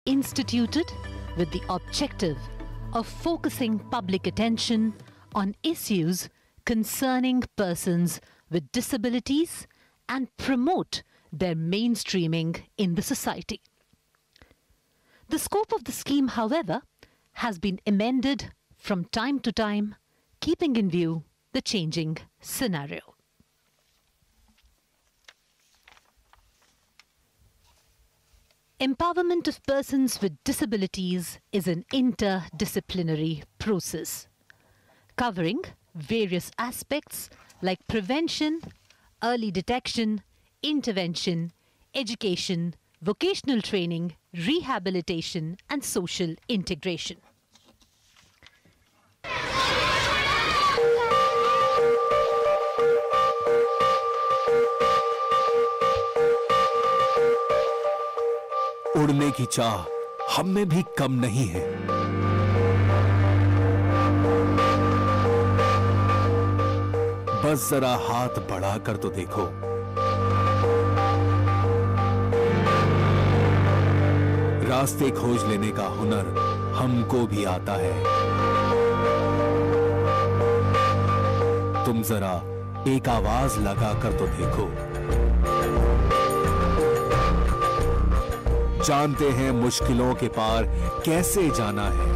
instituted with the objective of focusing public attention on issues concerning persons with disabilities and promote their mainstreaming in the society. The scope of the scheme, however, has been amended from time to time, keeping in view the changing scenario. Empowerment of persons with disabilities is an interdisciplinary process, covering various aspects like prevention, early detection, intervention, education, vocational training, rehabilitation, and social integration. उड़ने की चाह हम में भी कम नहीं है। बस जरा हाथ बढ़ाकर तो देखो। रास्ते खोज लेने का हुनर हमको भी आता है। तुम जरा एक आवाज लगाकर तो देखो। जानते हैं मुश्किलों के पार कैसे जाना है।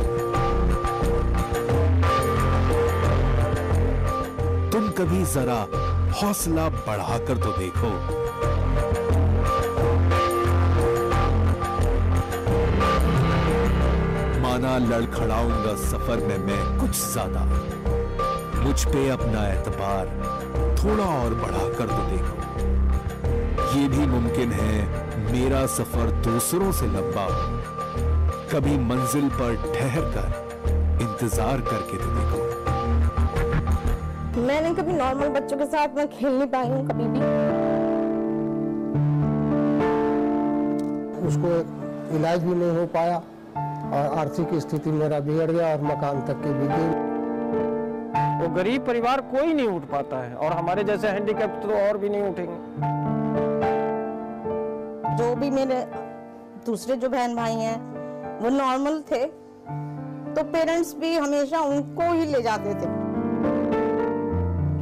तुम कभी जरा हौसला बढ़ाकर तो देखो। माना लड़खड़ाऊंगा सफर में मैं कुछ ज्यादा, मुझ पे अपना एतबार थोड़ा और बढ़ाकर तो देखो। ये भी मुमकिन है मेरा सफर दूसरों से लंबा हो। कभी मंजिल पर ठहर कर इंतजार करके तो देखो। मैंने कभी नॉर्मल बच्चों के साथ मैं खेल नहीं पाई हूँ कभी भी। उसको इलाज भी नहीं हो पाया और आर्थिक स्थिति मेरा बिगड़ गया और मकान तक की भी गई। वो गरीब परिवार कोई नहीं उठ पाता है और हमारे जैसे हैंडीकैप तो और भी नहीं उठेंगे। जो भी मेरे दूसरे जो बहन भाई हैं वो नॉर्मल थे तो पेरेंट्स भी हमेशा उनको ही ले जाते थे।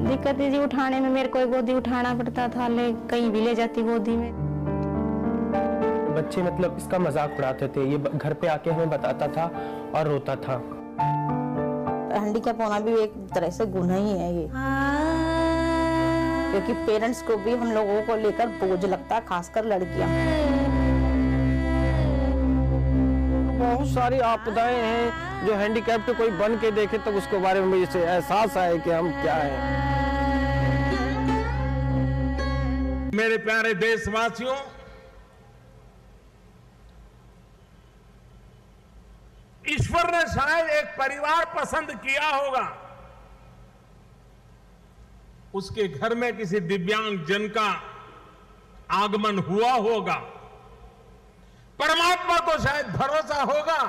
दिक्कत जी उठाने में मेरे को गोदी उठाना पड़ता था, ले कहीं भी ले जाती गोदी में। बच्चे मतलब इसका मजाक उड़ाते थे, ये घर पे आके हमें बताता था और रोता था। हैंडीकैप होना भी एक तरह से गुनाह ही है ये, क्योंकि पेरेंट्स को भी हम लोगों को लेकर बोझ लगता है, खासकर लड़कियां। बहुत सारी आपदाएं हैं जो हैंडीकैप पे कोई बन के देखे तो उसके बारे में मुझे एहसास आए कि हम क्या हैं। मेरे प्यारे देशवासियों, ईश्वर ने शायद एक परिवार पसंद किया होगा, उसके घर में किसी दिव्यांग जन का आगमन हुआ होगा। परमात्मा को शायद भरोसा होगा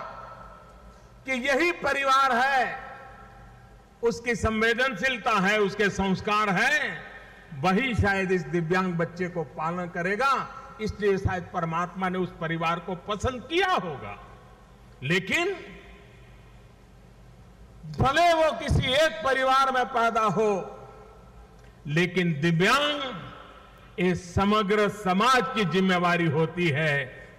कि यही परिवार है, उसकी संवेदनशीलता है, उसके संस्कार हैं, वही शायद इस दिव्यांग बच्चे को पालन करेगा। इसलिए शायद परमात्मा ने उस परिवार को पसंद किया होगा। लेकिन भले वो किसी एक परिवार में पैदा हो, लेकिन दिव्यांग ये समग्र समाज की जिम्मेवारी होती है,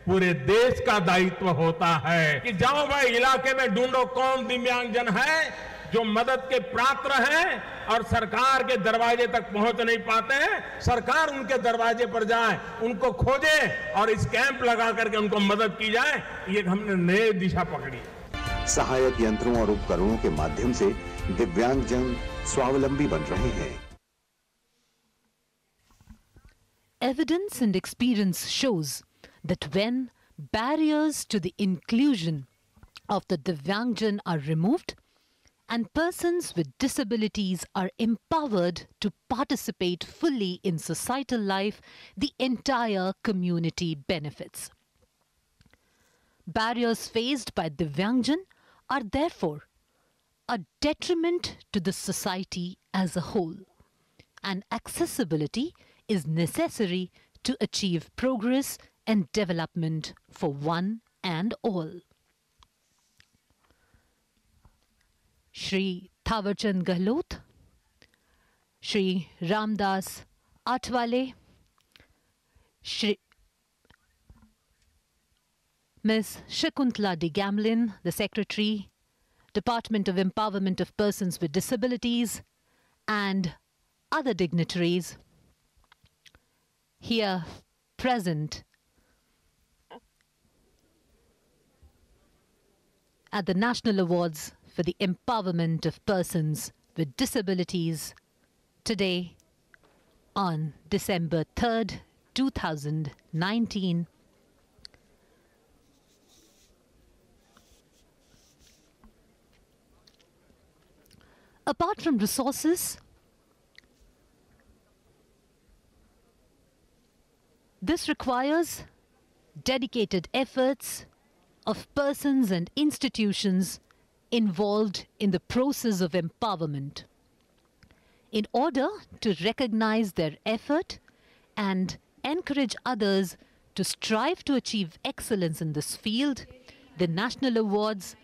पूरे देश का दायित्व होता है कि जाओ भाई इलाके में ढूंढो कौन दिव्यांग जन है जो मदद के पात्र हैं और सरकार के दरवाजे तक पहुंच नहीं पाते हैं। सरकार उनके दरवाजे पर जाए, उनको खोजे और इस कैंप लगा करके उनको मदद की जाए। ये हमने नई दिशा पकड़ी। सहायक यंत्रों और उपकरणों के माध्यम से दिव्यांगजन स्वावलंबी बन रहे हैं। Evidence and experience shows that when barriers to the inclusion of the Divyangjan are removed and persons with disabilities are empowered to participate fully in societal life, the entire community benefits. Barriers faced by Divyangjan are therefore a detriment to the society as a whole, and accessibility is necessary to achieve progress and development for one and all. Shri Thawarchand Gehlot, Shri Ramdas Atwale, Shri Ms. Shakuntala D. Gamlin, the Secretary, Department of Empowerment of Persons with Disabilities, and other dignitaries here present at the National Awards for the Empowerment of Persons with Disabilities today on December 3rd, 2019. Apart from resources, this requires dedicated efforts of persons and institutions involved in the process of empowerment. In order to recognize their effort and encourage others to strive to achieve excellence in this field, the National Awards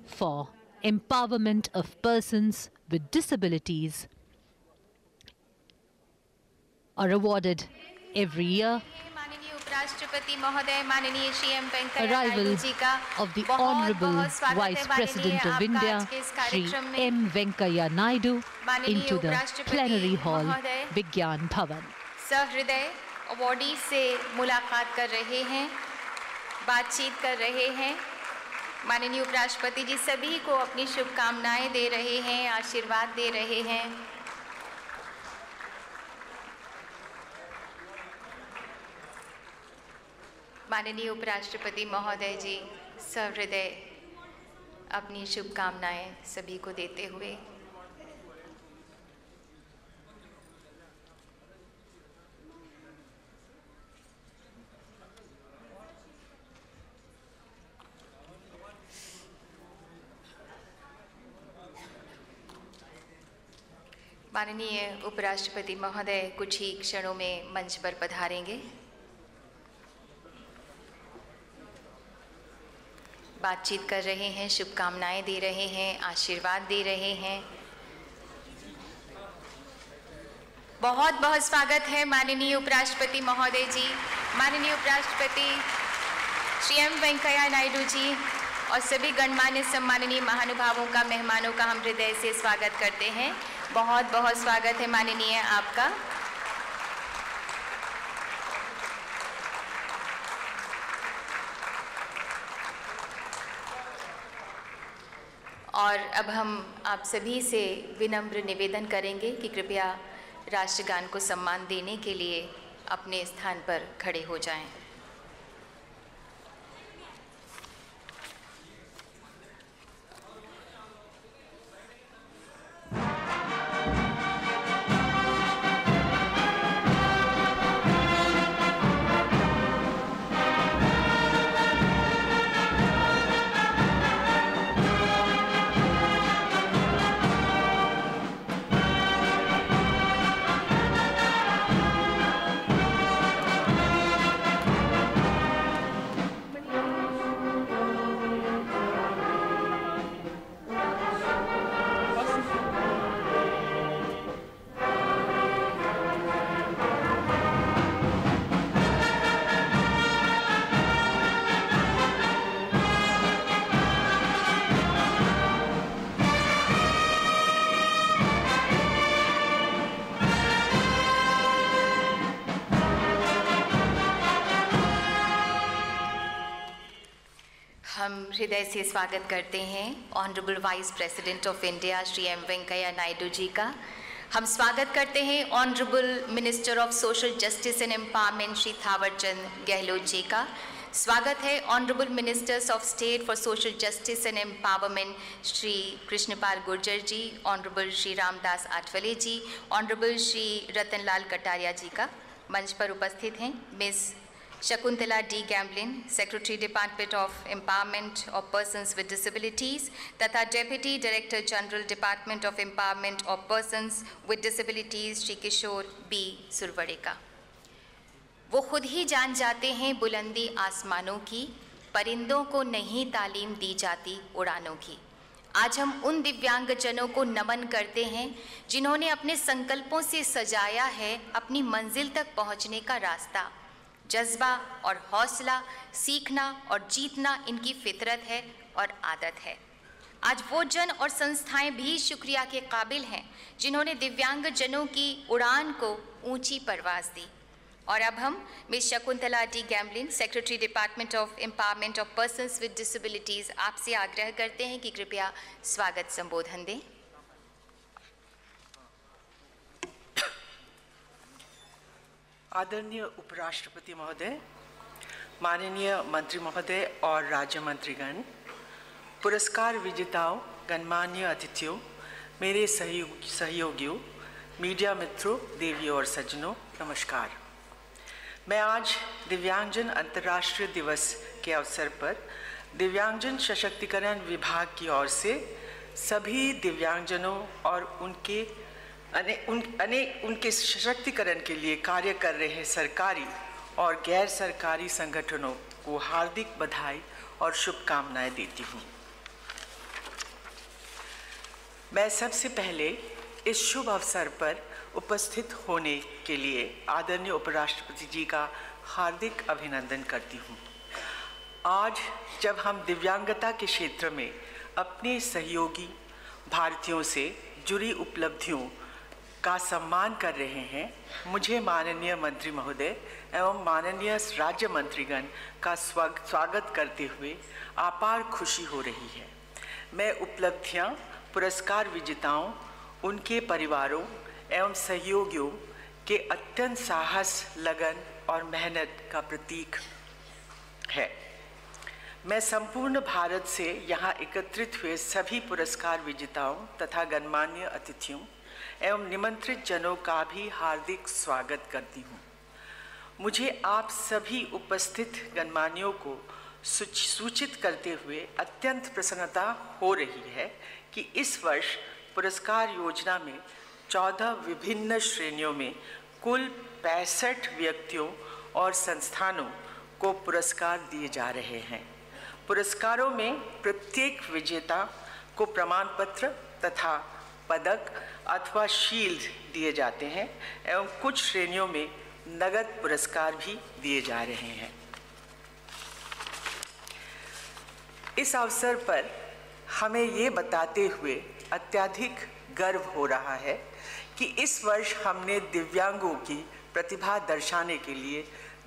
for Empowerment of Persons with Disabilities are awarded every year. Arrival of the Honorable Vice President of India, Shri M. Venkaiah Naidu, into the plenary hall, Vigyan Bhavan. सहृदय awardee से मुलाकात कर रहे हैं, बातचीत कर रहे हैं। माननीय उपराष्ट्रपति जी सभी को अपनी शुभकामनाएं दे रहे हैं, आशीर्वाद दे रहे हैं। माननीय उपराष्ट्रपति महोदय जी सहृदय अपनी शुभकामनाएं सभी को देते हुए माननीय उपराष्ट्रपति महोदय कुछ ही क्षणों में मंच पर पधारेंगे। बातचीत कर रहे हैं, शुभकामनाएं दे रहे हैं, आशीर्वाद दे रहे हैं। बहुत बहुत स्वागत है माननीय उपराष्ट्रपति महोदय जी, माननीय उपराष्ट्रपति श्री एम वेंकैया नायडू जी और सभी गणमान्य सम्माननीय महानुभावों का, मेहमानों का हम हृदय से स्वागत करते हैं। बहुत बहुत स्वागत है माननीय आपका। और अब हम आप सभी से विनम्र निवेदन करेंगे कि कृपया राष्ट्रगान को सम्मान देने के लिए अपने स्थान पर खड़े हो जाएं। हृदय से स्वागत करते हैं honourable vice president of India Shri M Venkaiah Naidu ji का। हम स्वागत करते हैं honourable minister of social justice and empowerment Shri Thawarchand Gehlot ji का। स्वागत है honourable ministers of state for social justice and empowerment Shri Krishanpal Gurjar ji, honourable Shri Ramdas Athawale ji, honourable Shri Ratanlal Kataria ji का। मंच पर उपस्थित हैं miss Shakuntala D Gamlin, secretary department of empowerment of persons with disabilities तथा deputy director general department of empowerment of persons with disabilities Shri Kishore B Surwade का। वो खुद ही जान जाते हैं बुलंदी आसमानों की, परिंदों को नहीं तालीम दी जाती उड़ानों की। आज हम उन दिव्यांगजनों को नमन करते हैं जिन्होंने अपने संकल्पों से सजाया है अपनी मंजिल तक पहुंचने का रास्ता। जज्बा और हौसला, सीखना और जीतना इनकी फितरत है और आदत है। आज वो जन और संस्थाएं भी शुक्रिया के काबिल हैं जिन्होंने दिव्यांगजनों की उड़ान को ऊंची परवाज़ दी। और अब हम miss Shakuntala D Gamlin, secretary department of empowerment of persons with disabilities, आपसे आग्रह करते हैं कि कृपया स्वागत संबोधन दें। आदरणीय उपराष्ट्रपति महोदय, माननीय मंत्री महोदय और राज्य मंत्रीगण, पुरस्कार विजेताओं, गणमान्य अतिथियों, मेरे सहयोगियों, मीडिया मित्रों, देवियों और सज्जनों, नमस्कार। मैं आज दिव्यांगजन अंतर्राष्ट्रीय दिवस के अवसर पर दिव्यांगजन सशक्तिकरण विभाग की ओर से सभी दिव्यांगजनों और उनके सशक्तिकरण के लिए कार्य कर रहे सरकारी और गैर सरकारी संगठनों को हार्दिक बधाई और शुभकामनाएं देती हूँ। मैं सबसे पहले इस शुभ अवसर पर उपस्थित होने के लिए आदरणीय उपराष्ट्रपति जी का हार्दिक अभिनंदन करती हूँ। आज जब हम दिव्यांगता के क्षेत्र में अपने सहयोगी भारतीयों से जुड़ी उपलब्धियों का सम्मान कर रहे हैं, मुझे माननीय मंत्री महोदय एवं माननीय राज्य मंत्रीगण का स्वागत करते हुए अपार खुशी हो रही है। मैं उपलब्धियां पुरस्कार विजेताओं, उनके परिवारों एवं सहयोगियों के अत्यंत साहस, लगन और मेहनत का प्रतीक है। मैं संपूर्ण भारत से यहाँ एकत्रित हुए सभी पुरस्कार विजेताओं तथा गणमान्य अतिथियों एवं निमंत्रित जनों का भी हार्दिक स्वागत करती हूँ। मुझे आप सभी उपस्थित गणमान्यों को सूचित करते हुए अत्यंत प्रसन्नता हो रही है कि इस वर्ष पुरस्कार योजना में 14 विभिन्न श्रेणियों में कुल 65 व्यक्तियों और संस्थानों को पुरस्कार दिए जा रहे हैं। पुरस्कारों में प्रत्येक विजेता को प्रमाण पत्र तथा पदक अथवा शील्ड दिए जाते हैं एवं कुछ श्रेणियों में नगद पुरस्कार भी दिए जा रहे हैं। इस अवसर पर हमें ये बताते हुए अत्यधिक गर्व हो रहा है कि इस वर्ष हमने दिव्यांगों की प्रतिभा दर्शाने के लिए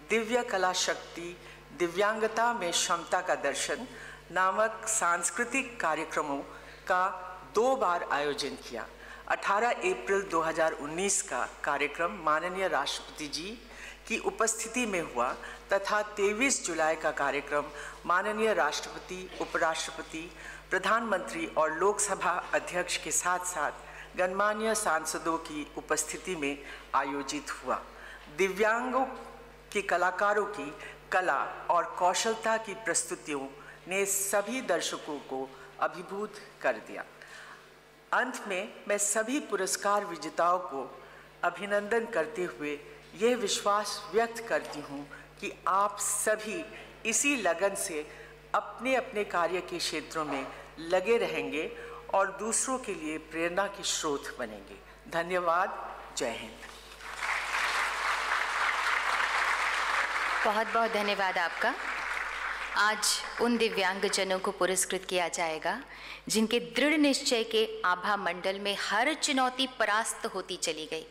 दिव्य कला शक्ति, दिव्यांगता में क्षमता का दर्शन नामक सांस्कृतिक कार्यक्रमों का 2 बार आयोजन किया। 18 अप्रैल 2019 का कार्यक्रम माननीय राष्ट्रपति जी की उपस्थिति में हुआ तथा 23 जुलाई का कार्यक्रम माननीय राष्ट्रपति, उपराष्ट्रपति, प्रधानमंत्री और लोकसभा अध्यक्ष के साथ साथ गणमान्य सांसदों की उपस्थिति में आयोजित हुआ। दिव्यांगों के कलाकारों की कला और कौशलता की प्रस्तुतियों ने सभी दर्शकों को अभिभूत कर दिया। अंत में मैं सभी पुरस्कार विजेताओं को अभिनंदन करते हुए यह विश्वास व्यक्त करती हूँ कि आप सभी इसी लगन से अपने अपने कार्य के क्षेत्रों में लगे रहेंगे और दूसरों के लिए प्रेरणा के स्रोत बनेंगे। धन्यवाद। जय हिंद। बहुत बहुत धन्यवाद आपका। आज उन दिव्यांगजनों को पुरस्कृत किया जाएगा जिनके दृढ़ निश्चय के आभा मंडल में हर चुनौती परास्त होती चली गई।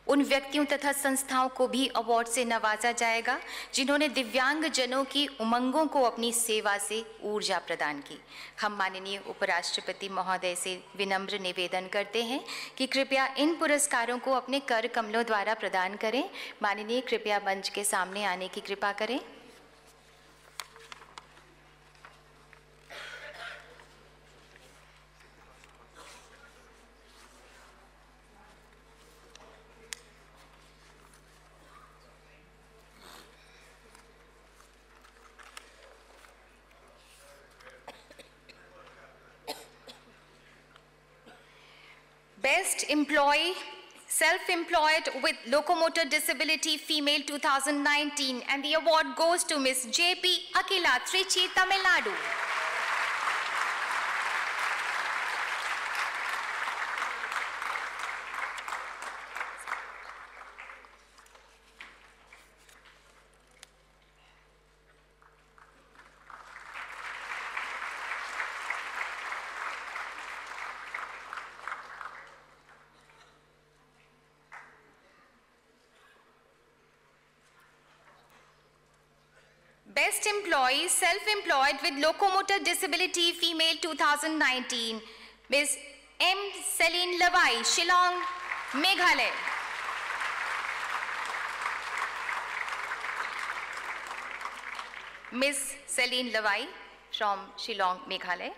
उन व्यक्तियों तथा संस्थाओं को भी अवार्ड से नवाजा जाएगा जिन्होंने दिव्यांगजनों की उमंगों को अपनी सेवा से ऊर्जा प्रदान की। हम माननीय उपराष्ट्रपति महोदय से विनम्र निवेदन करते हैं कि कृपया इन पुरस्कारों को अपने कर कमलों द्वारा प्रदान करें। माननीय, कृपया मंच के सामने आने की कृपा करें। Best employee Self-Employed with Locomotor Disability Female 2019, and the award goes to Ms. J.P. Akila, Trichy, Tamil Nadu. Best Employee Self-Employed with Locomotor Disability Female 2019, Ms. M. Celine Lavai, Shillong, Meghalaya. Ms. Celine Lavai from Shillong, Meghalaya.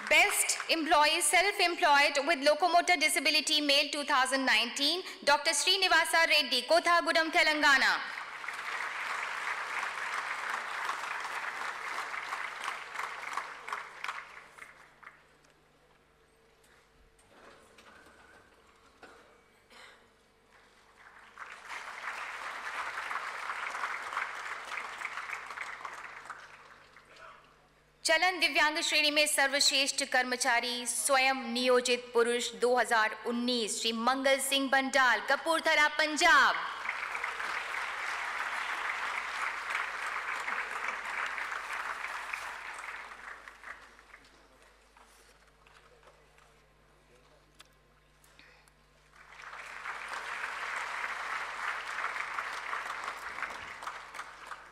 Best Employee Self-Employed with Locomotor Disability Male 2019, Dr. Srinivasa Reddy, Kothagudem, Telangana. चलन दिव्यांग श्रेणी में सर्वश्रेष्ठ कर्मचारी स्वयं नियोजित पुरुष 2019 Shri Mangal Singh Bandal, Kapurthala, Punjab.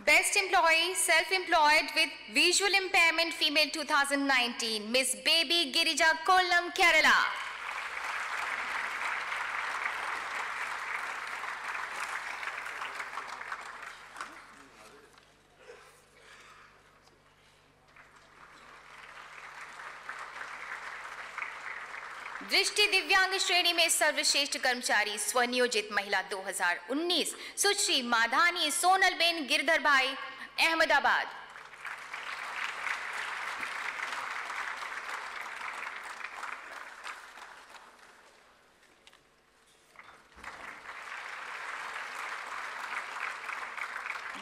Best Employee Self-Employed with Visual Impairment Female 2019, Ms. Baby Girija, Kollam, Kerala. दृष्टि दिव्यांग श्रेणी में सर्वश्रेष्ठ कर्मचारी स्वनियोजित महिला 2019 सुश्री माधानी सोनलबेन गिरधर भाई, Ahmedabad.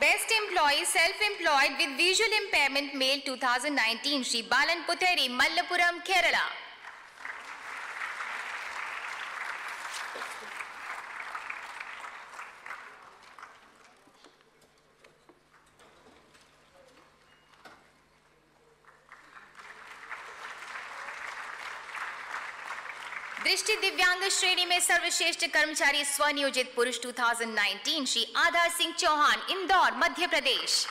Best Employee Self-Employed with Visual Impairment Male 2019 Shri बालन पुथेरी, मल्लपुरम, केरला। दृष्टि दिव्यांग श्रेणी में सर्वश्रेष्ठ कर्मचारी स्वनियोजित पुरुष 2019 श्री आधार सिंह चौहान, इंदौर, मध्य प्रदेश।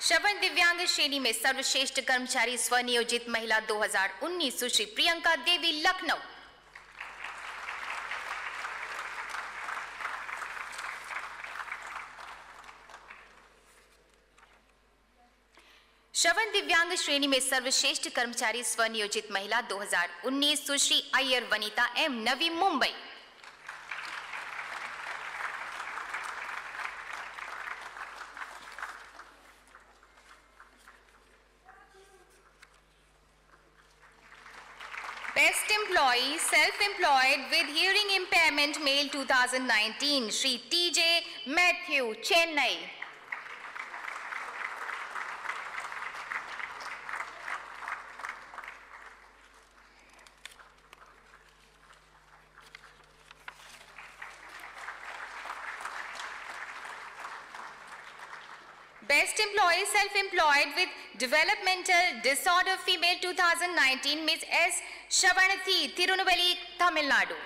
श्रवण दिव्यांग श्रेणी में सर्वश्रेष्ठ कर्मचारी स्वनियोजित महिला 2019 सुश्री प्रियंका देवी, लखनऊ। श्रवण दिव्यांग श्रेणी में सर्वश्रेष्ठ कर्मचारी स्वनियोजित महिला 2019 Sushri Iyer Vanita M, Navi Mumbai. Best Employee Self-Employed with Hearing Impairment Male 2019 Shri TJ Mathew, Chennai. Best Employee Self-Employed with Developmental Disorder Female 2019 Ms. S. Shavanathi, Tirunelveli, Tamil Nadu।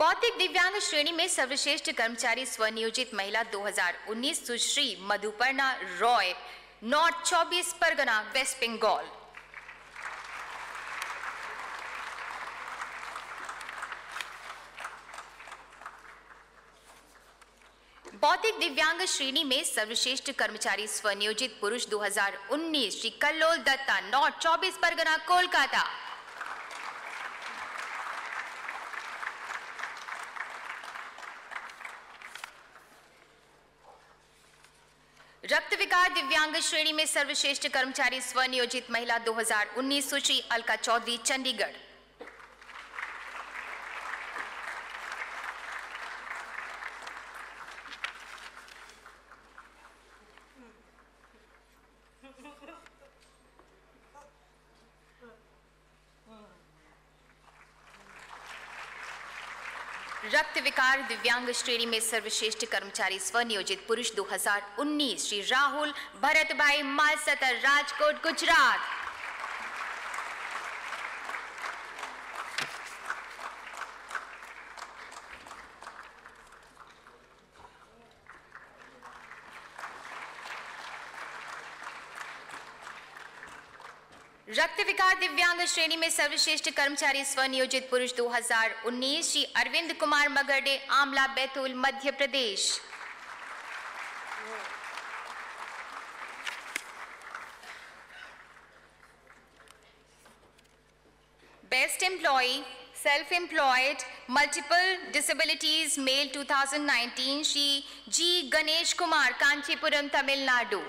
बौद्धिक दिव्यांग श्रेणी में सर्वश्रेष्ठ कर्मचारी स्वनियोजित महिला 2019 सुश्री मधुपर्णा रॉय, नॉर्थ 24 परगना, वेस्ट बंगाल। बौद्धिक दिव्यांग श्रेणी में सर्वश्रेष्ठ कर्मचारी स्वनियोजित पुरुष 2019 श्री कल्लोल दत्ता, नॉर्थ 24 परगना, कोलकाता। रक्त विकार दिव्यांग श्रेणी में सर्वश्रेष्ठ कर्मचारी स्वनियोजित महिला 2019 सुश्री अलका चौधरी, चंडीगढ़। रक्त विकार दिव्यांग श्रेणी में सर्वश्रेष्ठ कर्मचारी स्वनियोजित पुरुष 2019 श्री राहुल भरत भाई मालसतर, राजकोट, गुजरात। रक्त विकार दिव्यांग श्रेणी में सर्वश्रेष्ठ कर्मचारी स्वनियोजित पुरुष 2019 Shri Arvind Kumar Magarde, Amla, Betul, Madhya Pradesh. Best employee self employed multiple disabilities male 2019 Shri G Ganesh Kumar, Kanchipuram, Tamil Nadu.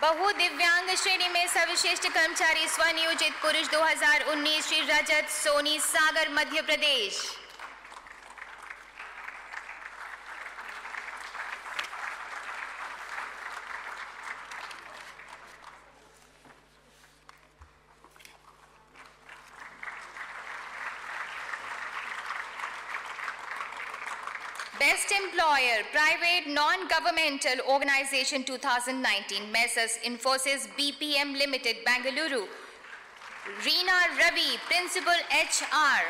बहु दिव्यांग श्रेणी में सर्वश्रेष्ठ कर्मचारी स्वनियोजित पुरुष 2019 श्री रजत सोनी, सागर, Madhya Pradesh. Best Employer, Private Non-Governmental Organization 2019, Messrs Infosys BPM Limited, Bengaluru. Reena Ravi, Principal HR.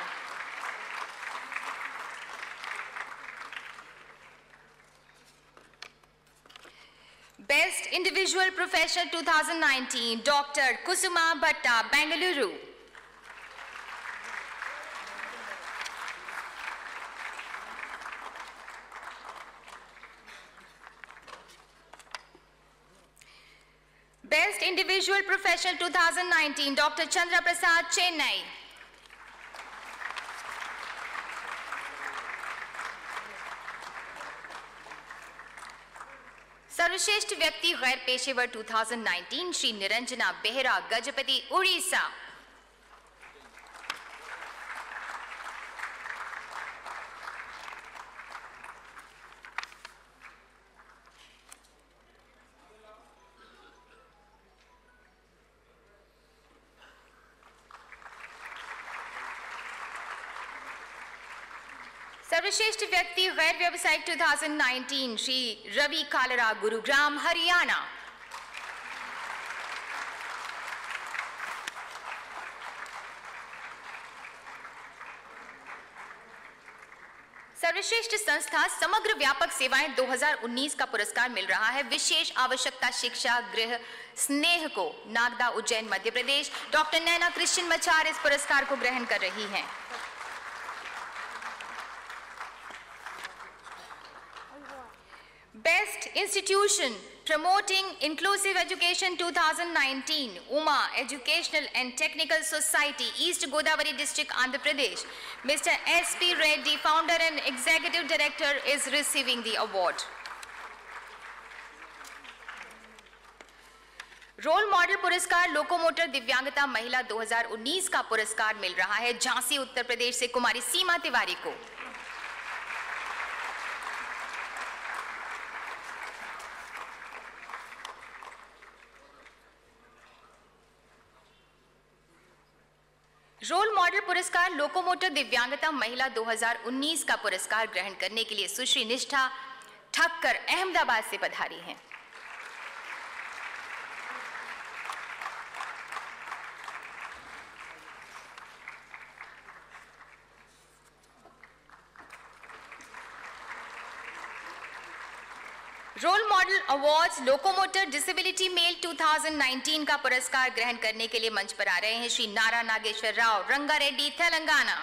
Best Individual Professional 2019, Dr. Kusuma Bhatta, Bengaluru. Best Individual Professional 2019, Dr. Chandra Prasad, Chennai. सर्वश्रेष्ठ व्यक्ति गैर पेशेवर 2019 श्री निरंजना बेहरा, गजपति, उड़ीसा। सर्वश्रेष्ठ व्यक्ति गैर व्यावसायिक 2019 श्री रवि कालरा, गुरुग्राम, हरियाणा। सर्वश्रेष्ठ संस्था समग्र व्यापक सेवाएं 2019 का पुरस्कार मिल रहा है विशेष आवश्यकता शिक्षा गृह स्नेह को, नागदा, उज्जैन, मध्य प्रदेश। डॉक्टर नैना क्रिश्चियन मचार इस पुरस्कार को ग्रहण कर रही हैं। Best Institution Promoting Inclusive Education 2019, Uma Educational and Technical Society, East Godavari District, Andhra Pradesh. Mr. S.P. Reddy, Founder and Executive Director, is receiving the award. Role model पुरस्कार लोकोमोटर दिव्यांगता महिला 2019 का पुरस्कार मिल रहा है झांसी, उत्तर प्रदेश से कुमारी सीमा तिवारी को। रोल मॉडल पुरस्कार लोकोमोटर दिव्यांगता महिला 2019 का पुरस्कार ग्रहण करने के लिए सुश्री निष्ठा ठक्कर अहमदाबाद से पधारी हैं। Role model awards locomotor disability male 2019 का पुरस्कार ग्रहण करने के लिए मंच पर आ रहे हैं Shri Nara Nageswara Rao, Rangareddy, Telangana.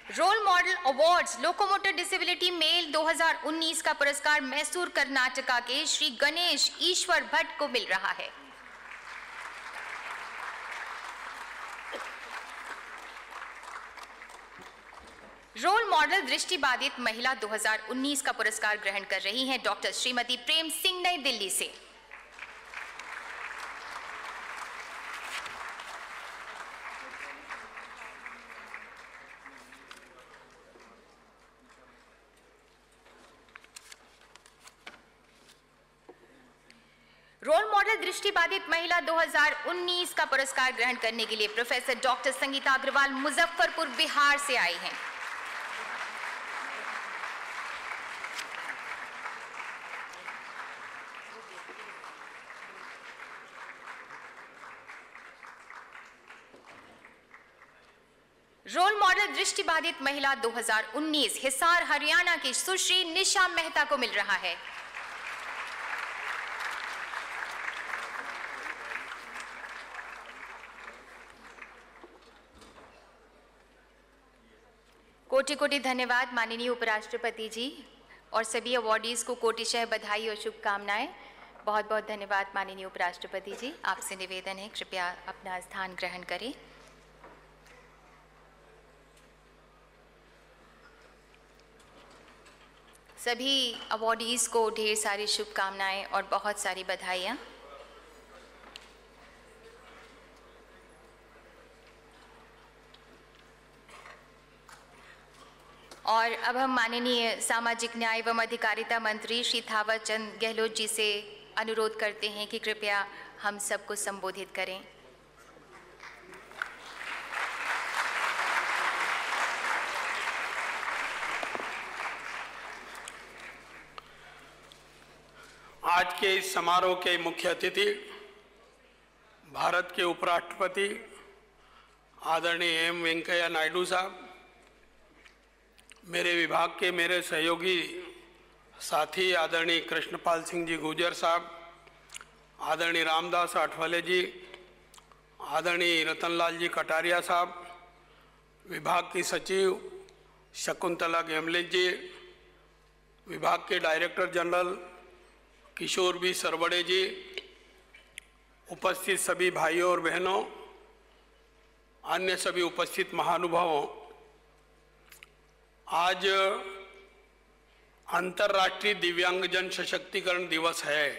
Role model awards locomotor disability male 2019 का पुरस्कार मैसूर कर्नाटका के श्री गणेश ईश्वर भट्ट को मिल रहा है। रोल मॉडल दृष्टिबाधित महिला 2019 का पुरस्कार ग्रहण कर रही हैं डॉक्टर श्रीमती प्रेम सिंह, नई दिल्ली से। रोल मॉडल दृष्टिबाधित महिला 2019 का पुरस्कार ग्रहण करने के लिए प्रोफेसर डॉक्टर संगीता अग्रवाल मुजफ्फरपुर, बिहार से आई हैं। रोल मॉडल दृष्टिबाधित महिला 2019 हिसार, हरियाणा की सुश्री निशा मेहता को मिल रहा है। कोटि कोटि धन्यवाद माननीय उपराष्ट्रपति जी और सभी अवॉर्डीज को कोटिशः बधाई और शुभकामनाएं। बहुत बहुत धन्यवाद माननीय उपराष्ट्रपति जी। आपसे निवेदन है कृपया अपना स्थान ग्रहण करें। सभी अवॉर्डीज को ढेर सारी शुभकामनाएं और बहुत सारी बधाइयाँ। और अब हम माननीय सामाजिक न्याय एवं अधिकारिता मंत्री श्री थावर चंद गहलोत जी से अनुरोध करते हैं कि कृपया हम सबको संबोधित करें। आज के इस समारोह के मुख्य अतिथि भारत के उपराष्ट्रपति आदरणीय एम वेंकैया नायडू साहब, मेरे विभाग के मेरे सहयोगी साथी आदरणीय कृष्णपाल सिंह जी गुर्जर साहब, आदरणीय रामदास आठवले जी, आदरणीय रतनलाल जी कटारिया साहब, विभाग की सचिव शकुंतला गेमले जी, विभाग के डायरेक्टर जनरल किशोर बी सरवड़े जी, उपस्थित सभी भाइयों और बहनों, अन्य सभी उपस्थित महानुभावों, आज अंतर्राष्ट्रीय दिव्यांगजन सशक्तिकरण दिवस है।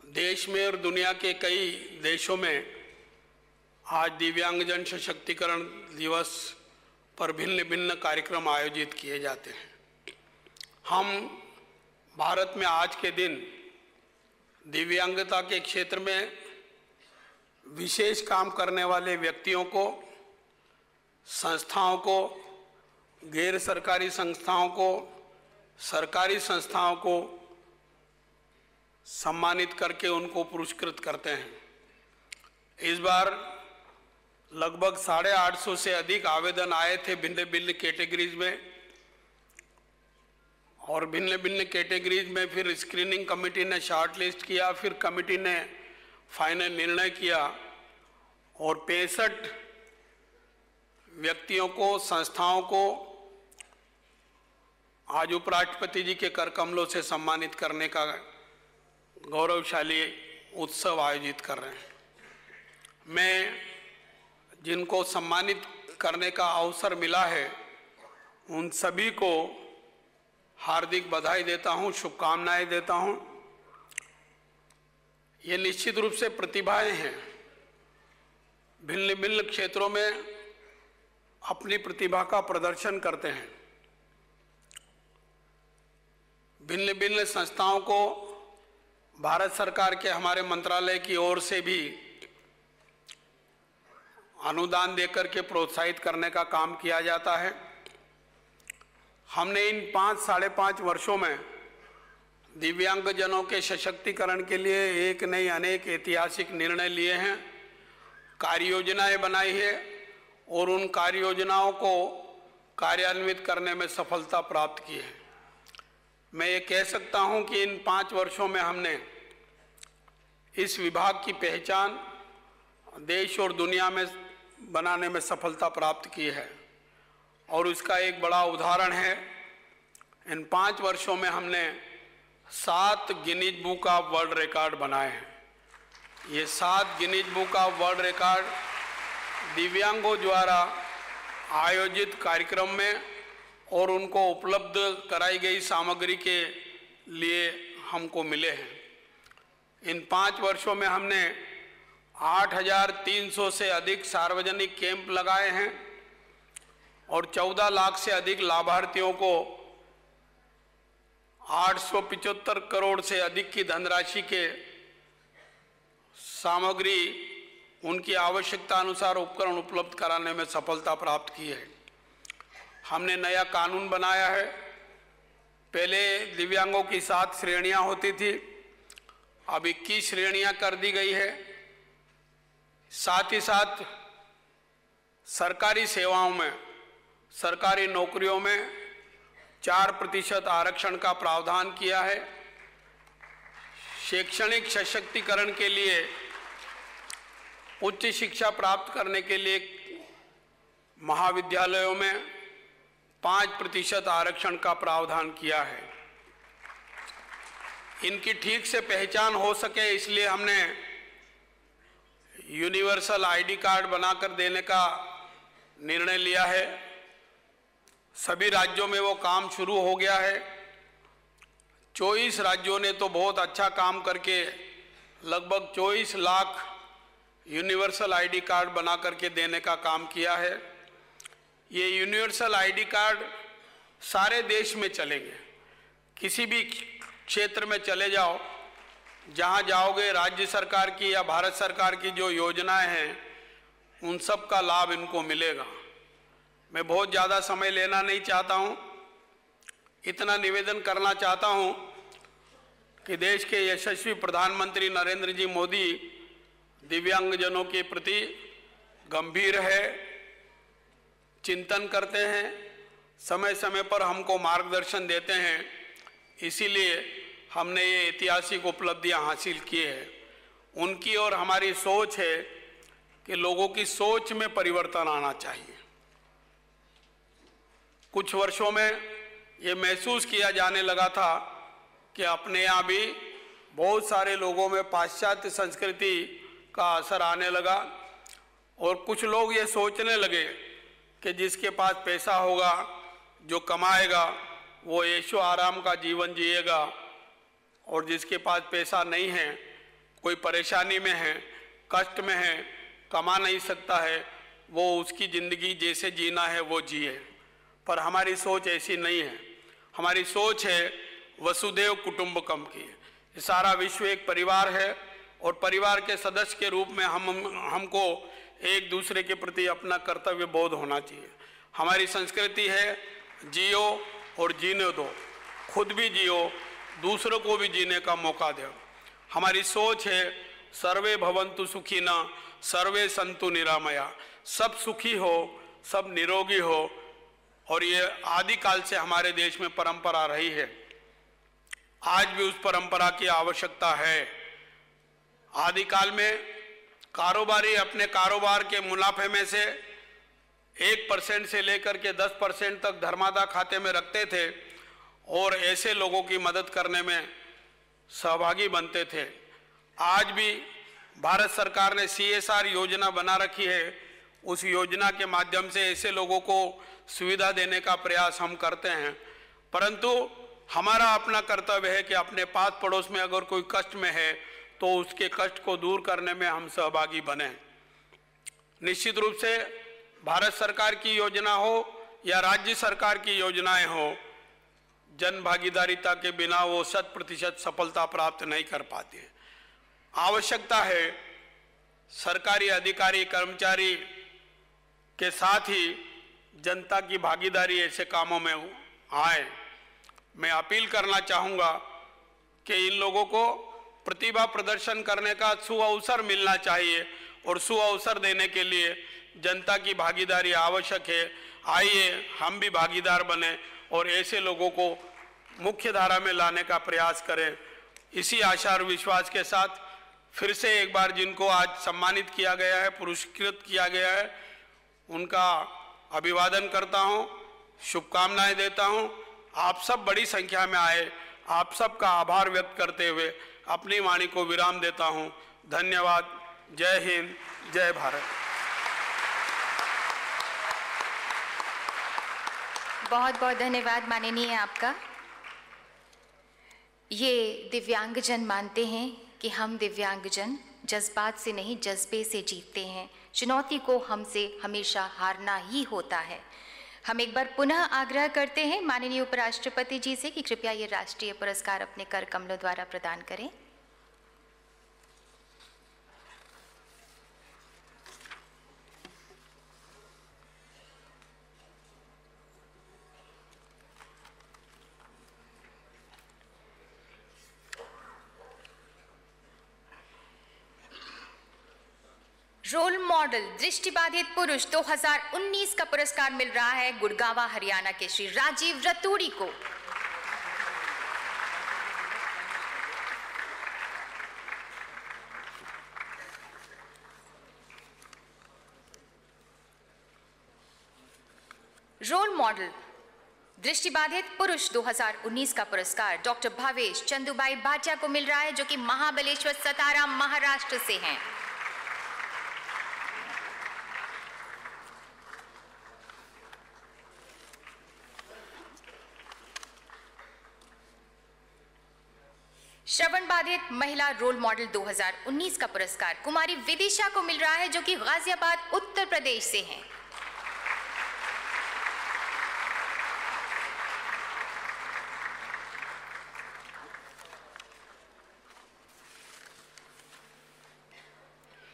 देश में और दुनिया के कई देशों में आज दिव्यांगजन सशक्तिकरण दिवस पर भिन्न भिन्न कार्यक्रम आयोजित किए जाते हैं। हम भारत में आज के दिन दिव्यांगता के क्षेत्र में विशेष काम करने वाले व्यक्तियों को, संस्थाओं को, गैर सरकारी संस्थाओं को, सरकारी संस्थाओं को सम्मानित करके उनको पुरस्कृत करते हैं। इस बार लगभग 850 से अधिक आवेदन आए थे भिन्न भिन्न कैटेगरीज में, और भिन्न भिन्न कैटेगरीज में फिर स्क्रीनिंग कमेटी ने शॉर्ट लिस्ट किया, फिर कमेटी ने फाइनल निर्णय किया और 65 व्यक्तियों को, संस्थाओं को आज उपराष्ट्रपति जी के कर कमलों से सम्मानित करने का गौरवशाली उत्सव आयोजित कर रहे हैं। मैं जिनको सम्मानित करने का अवसर मिला है उन सभी को हार्दिक बधाई देता हूं, शुभकामनाएं देता हूं। ये निश्चित रूप से प्रतिभाएं हैं भिन्न भिन्न क्षेत्रों में अपनी प्रतिभा का प्रदर्शन करते हैं। भिन्न भिन्न संस्थाओं को भारत सरकार के हमारे मंत्रालय की ओर से भी अनुदान देकर के प्रोत्साहित करने का काम किया जाता है। हमने इन 5-5.5 वर्षों में दिव्यांगजनों के सशक्तिकरण के लिए एक नहीं अनेक ऐतिहासिक निर्णय लिए हैं, कार्य योजनाएं बनाई है और उन कार्य योजनाओं को कार्यान्वित करने में सफलता प्राप्त की है। मैं ये कह सकता हूं कि इन 5 वर्षों में हमने इस विभाग की पहचान देश और दुनिया में बनाने में सफलता प्राप्त की है और इसका एक बड़ा उदाहरण है, इन 5 वर्षों में हमने 7 Guinness book of world record बनाए हैं। ये 7 Guinness book of world record दिव्यांगों द्वारा आयोजित कार्यक्रम में और उनको उपलब्ध कराई गई सामग्री के लिए हमको मिले हैं। इन 5 वर्षों में हमने 8,300 से अधिक सार्वजनिक कैंप लगाए हैं और 14 लाख से अधिक लाभार्थियों को 875 करोड़ से अधिक की धनराशि के सामग्री उनकी आवश्यकता अनुसार उपकरण उपलब्ध कराने में सफलता प्राप्त की है। हमने नया कानून बनाया है। पहले दिव्यांगों की 7 श्रेणियां होती थी, अब 21 श्रेणियां कर दी गई है। साथ ही साथ सरकारी सेवाओं में, सरकारी नौकरियों में 4% आरक्षण का प्रावधान किया है। शैक्षणिक सशक्तिकरण के लिए उच्च शिक्षा प्राप्त करने के लिए महाविद्यालयों में 5% आरक्षण का प्रावधान किया है। इनकी ठीक से पहचान हो सके इसलिए हमने यूनिवर्सल आईडी कार्ड बनाकर देने का निर्णय लिया है। सभी राज्यों में वो काम शुरू हो गया है। 24 राज्यों ने तो बहुत अच्छा काम करके लगभग 24 लाख यूनिवर्सल आईडी कार्ड बना करके देने का काम किया है। ये यूनिवर्सल आईडी कार्ड सारे देश में चलेंगे। किसी भी क्षेत्र में चले जाओ, जहाँ जाओगे राज्य सरकार की या भारत सरकार की जो योजनाएं हैं उन सब का लाभ इनको मिलेगा। मैं बहुत ज़्यादा समय लेना नहीं चाहता हूँ, इतना निवेदन करना चाहता हूँ कि देश के यशस्वी प्रधानमंत्री नरेंद्र जी मोदी दिव्यांगजनों के प्रति गंभीर है, चिंतन करते हैं, समय समय पर हमको मार्गदर्शन देते हैं। इसीलिए हमने ये ऐतिहासिक उपलब्धियां हासिल की है। उनकी और हमारी सोच है कि लोगों की सोच में परिवर्तन आना चाहिए। कुछ वर्षों में ये महसूस किया जाने लगा था कि अपने यहाँ भी बहुत सारे लोगों में पाश्चात्य संस्कृति का असर आने लगा और कुछ लोग ये सोचने लगे कि जिसके पास पैसा होगा, जो कमाएगा, वो ऐशो आराम का जीवन जिएगा और जिसके पास पैसा नहीं है, कोई परेशानी में है, कष्ट में है, कमा नहीं सकता है, वो उसकी ज़िंदगी जैसे जीना है वो जिए। पर हमारी सोच ऐसी नहीं है। हमारी सोच है वसुधैव कुटुंबकम की। ये सारा विश्व एक परिवार है और परिवार के सदस्य के रूप में हमको एक दूसरे के प्रति अपना कर्तव्य बोध होना चाहिए। हमारी संस्कृति है जियो और जीने दो, खुद भी जियो, दूसरों को भी जीने का मौका दो। हमारी सोच है सर्वे भवन्तु सुखिनः सर्वे सन्तु निरामया, सब सुखी हो, सब निरोगी हो। और ये आदिकाल से हमारे देश में परंपरा रही है, आज भी उस परंपरा की आवश्यकता है। आदिकाल में कारोबारी अपने कारोबार के मुनाफे में से 1% से लेकर के 10% तक धर्मादा खाते में रखते थे और ऐसे लोगों की मदद करने में सहभागी बनते थे। आज भी भारत सरकार ने CSR योजना बना रखी है। उस योजना के माध्यम से ऐसे लोगों को सुविधा देने का प्रयास हम करते हैं। परंतु हमारा अपना कर्तव्य है कि अपने पास पड़ोस में अगर कोई कष्ट में है तो उसके कष्ट को दूर करने में हम सहभागी बने। निश्चित रूप से भारत सरकार की योजना हो या राज्य सरकार की योजनाएं हो, जन भागीदारिता के बिना वो 100% सफलता प्राप्त नहीं कर पाती है। आवश्यकता है सरकारी अधिकारी कर्मचारी के साथ ही जनता की भागीदारी ऐसे कामों में आए। मैं अपील करना चाहूँगा कि इन लोगों को प्रतिभा प्रदर्शन करने का सुअवसर मिलना चाहिए और सुअवसर देने के लिए जनता की भागीदारी आवश्यक है। आइए हम भी भागीदार बने और ऐसे लोगों को मुख्य धारा में लाने का प्रयास करें। इसी आशा और विश्वास के साथ फिर से एक बार जिनको आज सम्मानित किया गया है, पुरस्कृत किया गया है, उनका अभिवादन करता हूं, शुभकामनाएं देता हूं। आप सब बड़ी संख्या में आए, आप सबका आभार व्यक्त करते हुए अपनी वाणी को विराम देता हूं। धन्यवाद। जय हिंद, जय भारत। बहुत बहुत धन्यवाद माननीय आपका। ये दिव्यांगजन मानते हैं कि हम दिव्यांगजन जज्बात से नहीं जज्बे से जीतते हैं। चुनौती को हमसे हमेशा हारना ही होता है। हम एक बार पुनः आग्रह करते हैं माननीय उपराष्ट्रपति जी से कि कृपया ये राष्ट्रीय पुरस्कार अपने कर कमलों द्वारा प्रदान करें। रोल मॉडल दृष्टिबाधित पुरुष 2019 का पुरस्कार मिल रहा है गुड़गांवा हरियाणा के श्री राजीव रतूड़ी को। रोल मॉडल दृष्टिबाधित पुरुष 2019 का पुरस्कार डॉक्टर भावेश चंदुबाई भाटिया को मिल रहा है, जो कि महाबलेश्वर सताराम महाराष्ट्र से हैं। श्रवण बाधित महिला रोल मॉडल 2019 का पुरस्कार कुमारी विदिशा को मिल रहा है, जो कि गाजियाबाद उत्तर प्रदेश से हैं।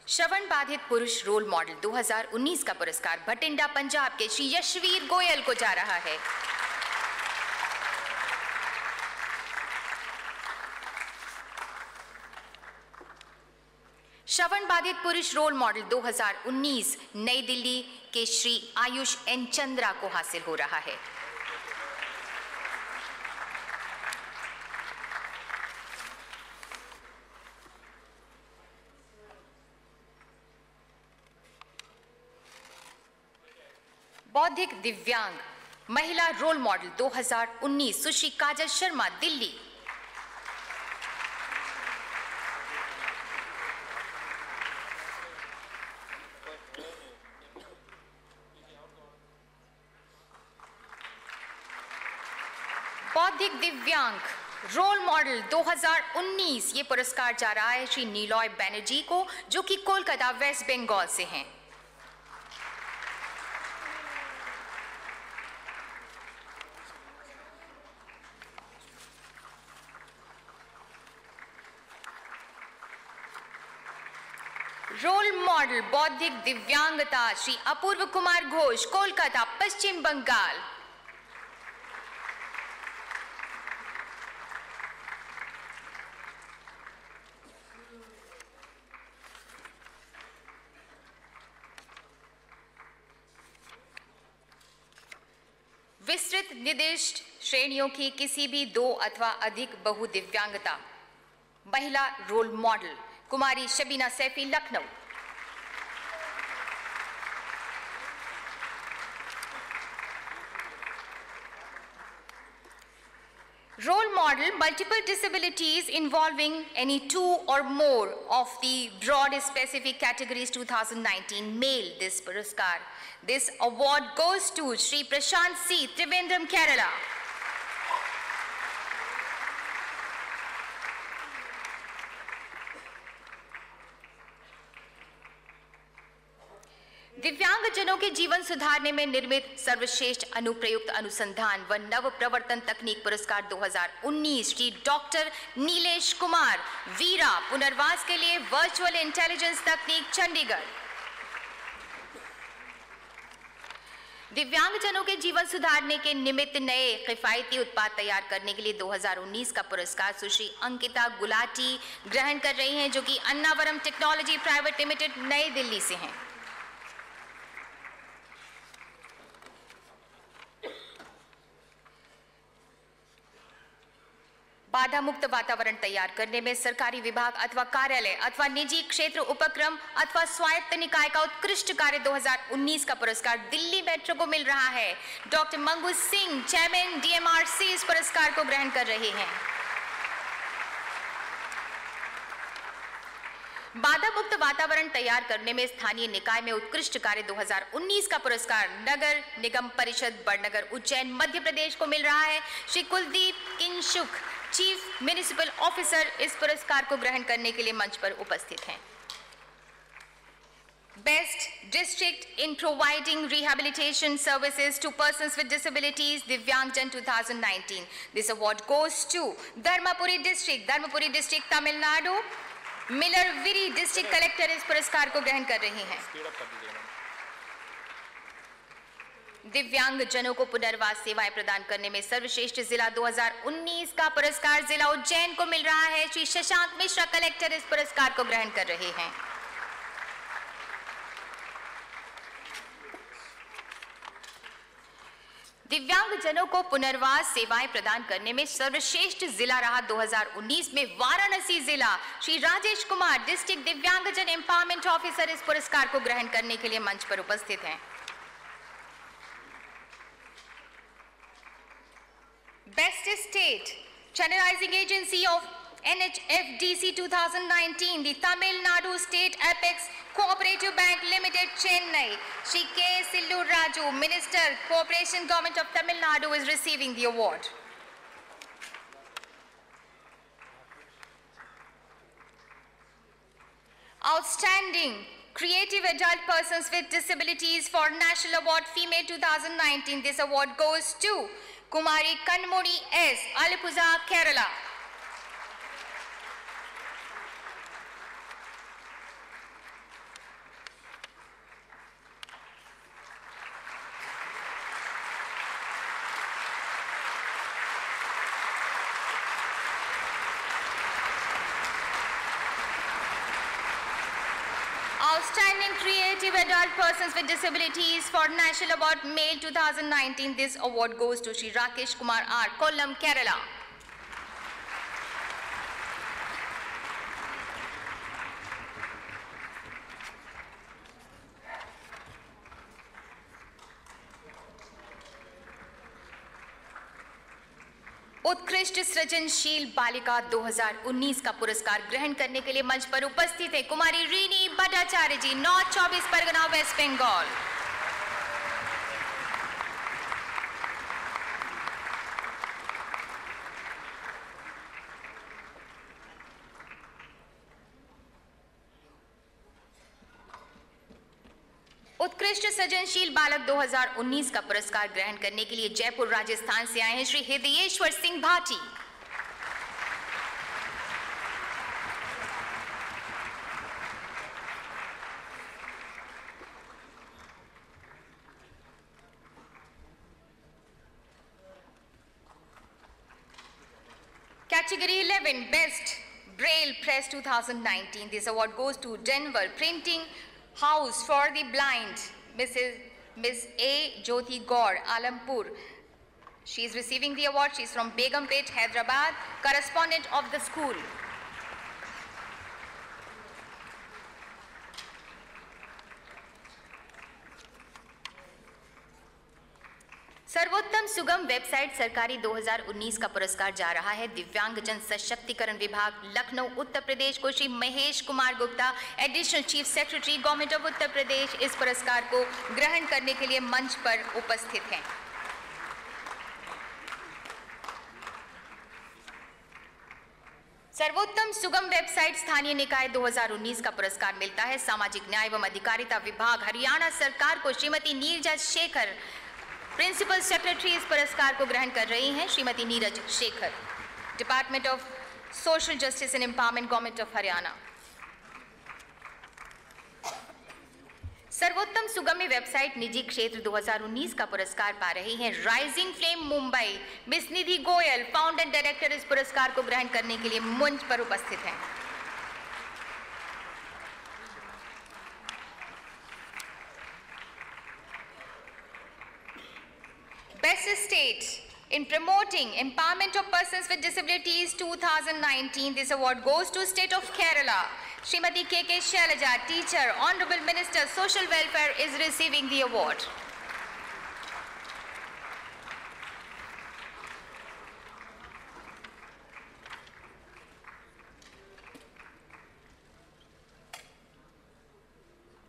श्रवण बाधित पुरुष रोल मॉडल 2019 का पुरस्कार भटिंडा पंजाब के श्री यशवीर गोयल को जा रहा है। श्रवण बाधित पुरुष रोल मॉडल 2019 नई दिल्ली के श्री आयुष एन चंद्रा को हासिल हो रहा है। बौद्धिक दिव्यांग महिला रोल मॉडल 2019 सुश्री काजल शर्मा दिल्ली। बौद्धिक दिव्यांग रोल मॉडल 2019 ये पुरस्कार जा रहा है श्री नीलॉय बैनर्जी को, जो कि कोलकाता वेस्ट बंगाल से हैं। रोल मॉडल बौद्धिक दिव्यांगता श्री अपूर्व कुमार घोष, कोलकाता पश्चिम बंगाल। विस्तृत निर्दिष्ट श्रेणियों की किसी भी 2 अथवा अधिक बहुदिव्यांगता महिला role model Kumari Shabina Saifi, Lucknow. Role model multiple disabilities involving any 2 or more of the broad specific categories 2019 male this Puraskar. This award goes to Shri Prashant C. Trivandrum, Kerala. दिव्यांगजनों के जीवन सुधारने में निर्मित सर्वश्रेष्ठ अनुप्रयुक्त अनुसंधान व नव प्रवर्तन तकनीक पुरस्कार 2019 श्री डॉक्टर नीलेश कुमार वीरा पुनर्वास के लिए वर्चुअल इंटेलिजेंस तकनीक चंडीगढ़। दिव्यांगजनों के जीवन सुधारने के निमित्त नए किफायती उत्पाद तैयार करने के लिए 2019 का पुरस्कार सुश्री अंकिता गुलाटी ग्रहण कर रही हैं, जो कि अन्नावरम टेक्नोलॉजी प्राइवेट लिमिटेड नई दिल्ली से हैं। बाधा मुक्त वातावरण तैयार करने में सरकारी विभाग अथवा कार्यालय अथवा निजी क्षेत्र उपक्रम अथवा स्वायत्त निकाय का उत्कृष्ट कार्य 2019 का पुरस्कार दिल्ली मेट्रो को मिल रहा है। Doctor Mangu Singh chairman DMRC इस पुरस्कार को ग्रहण कर रहे हैं। बाधा मुक्त वातावरण तैयार करने में स्थानीय निकाय में उत्कृष्ट कार्य 2019 का पुरस्कार नगर निगम परिषद बड़नगर उज्जैन मध्य प्रदेश को मिल रहा है। Shri Kuldeep Kinshuk chief municipal officer इस पुरस्कार को ग्रहण करने के लिए मंच पर उपस्थित हैं। Best district in providing rehabilitation services to persons with disabilities दिव्यांगजन 2019। This award goes to Dharmapuri district Tamil Nadu. Malarvizhi district collector इस पुरस्कार को ग्रहण कर रहे हैं। दिव्यांगजनों को पुनर्वास सेवाएं प्रदान करने में सर्वश्रेष्ठ जिला 2019 का पुरस्कार जिला उज्जैन को मिल रहा है। श्री शशांक मिश्रा कलेक्टर इस पुरस्कार को ग्रहण कर रहे हैं। दिव्यांगजनों को पुनर्वास सेवाएं प्रदान करने में सर्वश्रेष्ठ जिला रहा 2019 में वाराणसी जिला। श्री राजेश कुमार डिस्ट्रिक्ट दिव्यांगजन एम्पावरमेंट ऑफिसर इस पुरस्कार को ग्रहण करने के लिए मंच पर उपस्थित हैं। Best State Channelizing Agency of NHFDC 2019, the Tamil Nadu State Apex Cooperative Bank Limited, Chennai. Shri K. Sillur Raju, Minister, Corporation Government of Tamil Nadu, is receiving the award. Outstanding Creative Adult Persons with Disabilities for National Award Female 2019. This award goes to Kumari Kanmoni S, Alappuzha, Kerala. Outstanding Creative Adult Persons with Disabilities for National Award Male 2019. This award goes to Shri Rakesh Kumar R, Kollam, Kerala. उत्कृष्ट सृजनशील बालिका 2019 का पुरस्कार ग्रहण करने के लिए मंच पर उपस्थित है कुमारी रीनी भट्टाचार्य जी, नॉर्थ 24 परगना, वेस्ट बंगाल। उत्कृष्ट सृजनशील बालक 2019 का पुरस्कार ग्रहण करने के लिए जयपुर राजस्थान से आए हैं Shri Hridayeshwar Singh Bhati. Category 11 Best Braille Press 2019. This award goes to Denver Printing House for the Blind, Miss A. Jyoti Gaur, Alampur. She is receiving the award. She is from Begumpet, Hyderabad, correspondent of the school. सर्वोत्तम सुगम website सरकारी 2019 का पुरस्कार जा रहा है दिव्यांगजन सशक्तिकरण विभाग लखनऊ उत्तर प्रदेश को Shri Mahesh Kumar Gupta, additional chief secretary government of Uttar Pradesh, इस पुरस्कार को ग्रहण करने के लिए मंच पर उपस्थित हैं। सर्वोत्तम सुगम वेबसाइट स्थानीय निकाय 2019 का पुरस्कार मिलता है सामाजिक न्याय एवं अधिकारिता विभाग हरियाणा सरकार को। श्रीमती नीरज शेखर प्रिंसिपल सेक्रेटरी इस पुरस्कार को ग्रहण कर रही हैं। Shrimati Neeraj Shekhar, department of social justice and empowerment, government of Haryana. सर्वोत्तम सुगम्य वेबसाइट निजी क्षेत्र 2019 का पुरस्कार पा रही हैं राइजिंग फ्लेम मुंबई। मिस निधि गोयल, फाउंडर डायरेक्टर, इस पुरस्कार को ग्रहण करने के लिए मंच पर उपस्थित हैं। Best state in promoting empowerment of persons with disabilities 2019, this award goes to state of Kerala. Srimati K.K. Shailaja, teacher, Honorable Minister, Social Welfare, is receiving the award.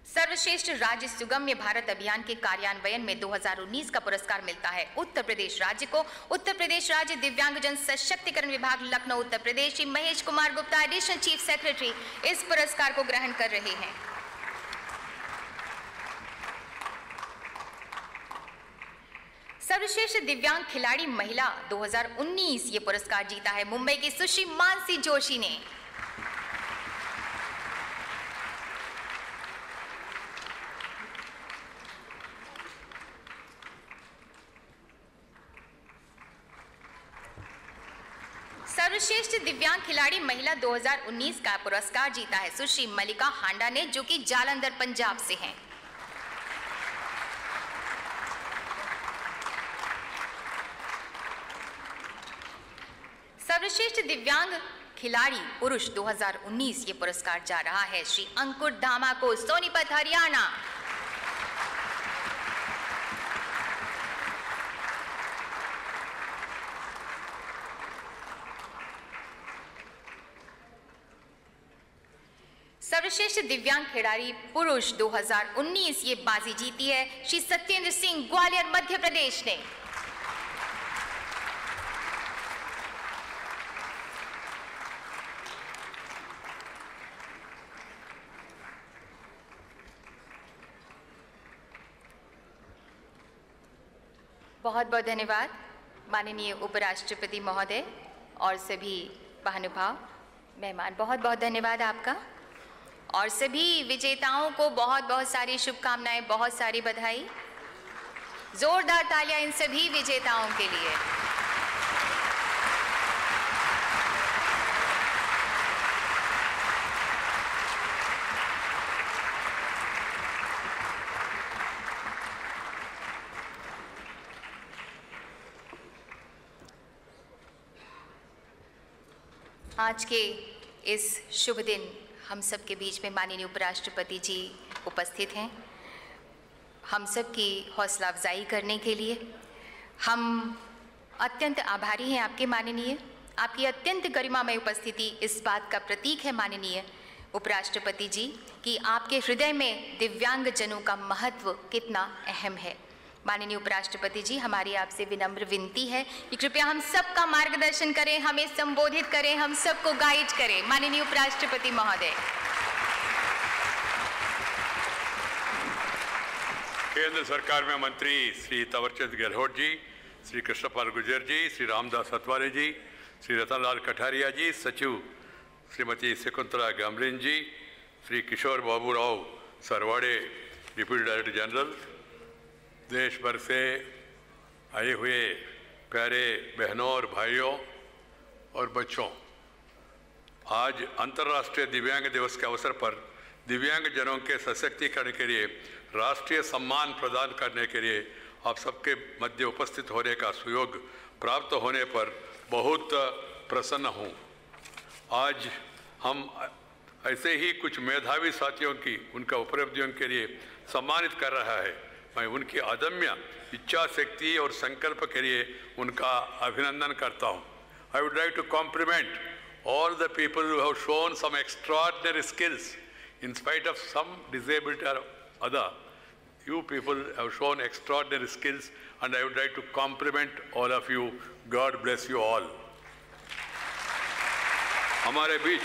सर्वश्रेष्ठ राज्य सुगम्य भारत अभियान के कार्यान्वयन में 2019 का पुरस्कार मिलता है उत्तर प्रदेश राज्य को। उत्तर प्रदेश राज्य दिव्यांगजन सशक्तिकरण विभाग Lucknow Uttar Pradesh, Shri Mahesh Kumar Gupta, additional chief secretary, इस पुरस्कार को ग्रहण कर रहे हैं। सर्वश्रेष्ठ दिव्यांग खिलाड़ी महिला 2019 ये पुरस्कार जीता है मुंबई की सुश्री मानसी जोशी ने। सर्वश्रेष्ठ दिव्यांग खिलाड़ी महिला 2019 का पुरस्कार जीता है सुश्री मलिका हांडा ने, जो कि जालंधर पंजाब से हैं। सर्वश्रेष्ठ दिव्यांग खिलाड़ी पुरुष 2019 ये पुरस्कार जा रहा है श्री अंकुर धामा को, सोनीपत हरियाणा। सर्वश्रेष्ठ दिव्यांग खिलाड़ी पुरुष 2019 ये बाजी जीती है श्री सत्येंद्र सिंह, ग्वालियर मध्य प्रदेश ने। बहुत बहुत धन्यवाद माननीय उपराष्ट्रपति महोदय और सभी महानुभाव मेहमान, बहुत बहुत धन्यवाद आपका। और सभी विजेताओं को बहुत बहुत सारी शुभकामनाएं, बहुत सारी बधाई। जोरदार तालियां इन सभी विजेताओं के लिए। आज के इस शुभ दिन हम सब के बीच में माननीय उपराष्ट्रपति जी उपस्थित हैं। हम सब की हौसला अफजाई करने के लिए हम अत्यंत आभारी हैं आपके माननीय। आपकी अत्यंत गरिमामय उपस्थिति इस बात का प्रतीक है माननीय उपराष्ट्रपति जी कि आपके हृदय में दिव्यांगजनों का महत्व कितना अहम है। माननीय उपराष्ट्रपति जी, हमारी आपसे विनम्र विनती है कि कृपया हम सबका मार्गदर्शन करें, हमें संबोधित करें, हम सबको गाइड करें। माननीय उपराष्ट्रपति महोदय। केंद्र सरकार में मंत्री श्री तवरचंद गहलोत जी, श्री कृष्णपाल गुर्जर जी, श्री रामदास अठवले जी, श्री रतनलाल कटारिया जी, सचिव श्रीमती शकुंतला गामलिन जी, श्री किशोर Babu Rao सरवाड़े, deputy director general, देश भर से आए हुए प्यारे बहनों और भाइयों और बच्चों, आज अंतर्राष्ट्रीय दिव्यांग दिवस के अवसर पर दिव्यांगजनों के सशक्तिकरण के लिए राष्ट्रीय सम्मान प्रदान करने के लिए आप सबके मध्य उपस्थित होने का सुयोग प्राप्त होने पर बहुत प्रसन्न हूँ। आज हम ऐसे ही कुछ मेधावी साथियों की उनका उपलब्धियों के लिए सम्मानित कर रहा है। मैं उनकी अदम्य इच्छा शक्ति और संकल्प के लिए उनका अभिनंदन करता हूँ। I would like to compliment all the people who have shown some extraordinary skills in spite of some disability or other. You people have shown extraordinary skills and I would like to compliment all of you. God bless you all. हमारे बीच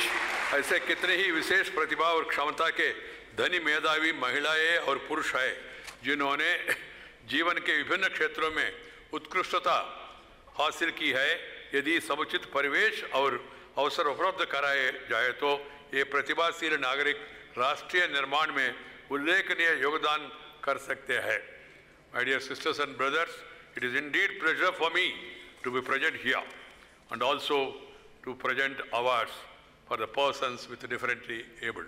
ऐसे कितने ही विशेष प्रतिभा और क्षमता के धनी मेधावी महिलाएं और पुरुष हैं जिन्होंने जीवन के विभिन्न क्षेत्रों में उत्कृष्टता हासिल की है। यदि समुचित परिवेश और अवसर उपलब्ध कराए जाए तो ये प्रतिभाशील नागरिक राष्ट्रीय निर्माण में उल्लेखनीय योगदान कर सकते हैं। My dear sisters and brothers, it is indeed pleasure for me to be present here and also to present awards for the persons with differently abled.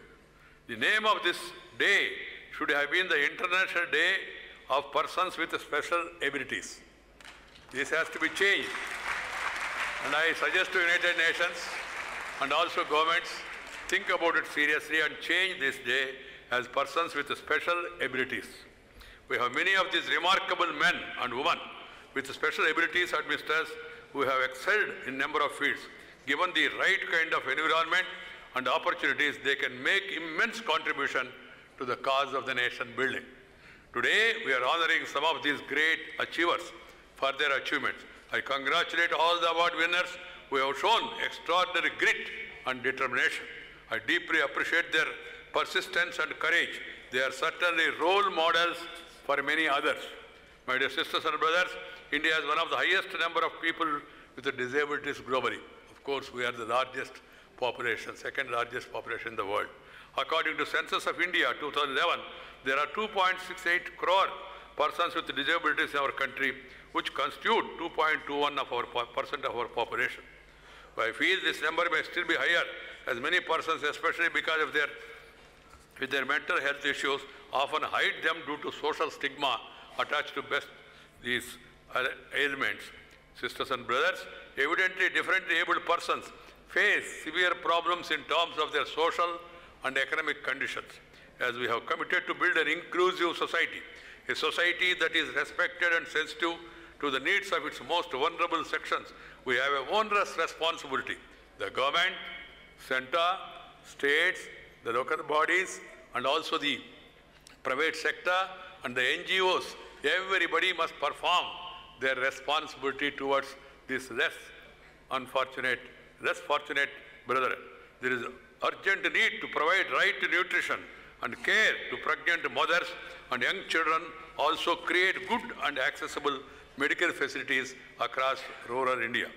The name of this day should have been the International Day of Persons with Special Abilities. This has to be changed, and I suggest to United Nations and also governments think about it seriously and change this day as persons with special abilities. We have many of these remarkable men and women with special abilities amidst us who have excelled in number of fields. Given the right kind of environment and opportunities, they can make immense contribution to the cause of the nation building. Today, we are honoring some of these great achievers for their achievements. I congratulate all the award winners who have shown extraordinary grit and determination. I deeply appreciate their persistence and courage. They are certainly role models for many others. My dear sisters and brothers, India has one of the highest number of people with disabilities globally. Of course, we are the largest population, second largest population in the world. According to Census of India 2011, there are 2.68 crore persons with disabilities in our country, which constitute 2.21% of our population. I feel this number may still be higher, as many persons, especially because of their mental health issues, often hide them due to social stigma attached to these ailments. Sisters and brothers, evidently differently abled persons face severe problems in terms of their social and economic conditions. As we have committed to build an inclusive society, a society that is respected and sensitive to the needs of its most vulnerable sections, we have a onerous responsibility. The government, center, states, the local bodies, and also the private sector and the NGOs, everybody must perform their responsibility towards this less fortunate brethren. There is urgent need to provide right to nutrition and care to pregnant mothers and young children, also create good and accessible medical facilities across rural India.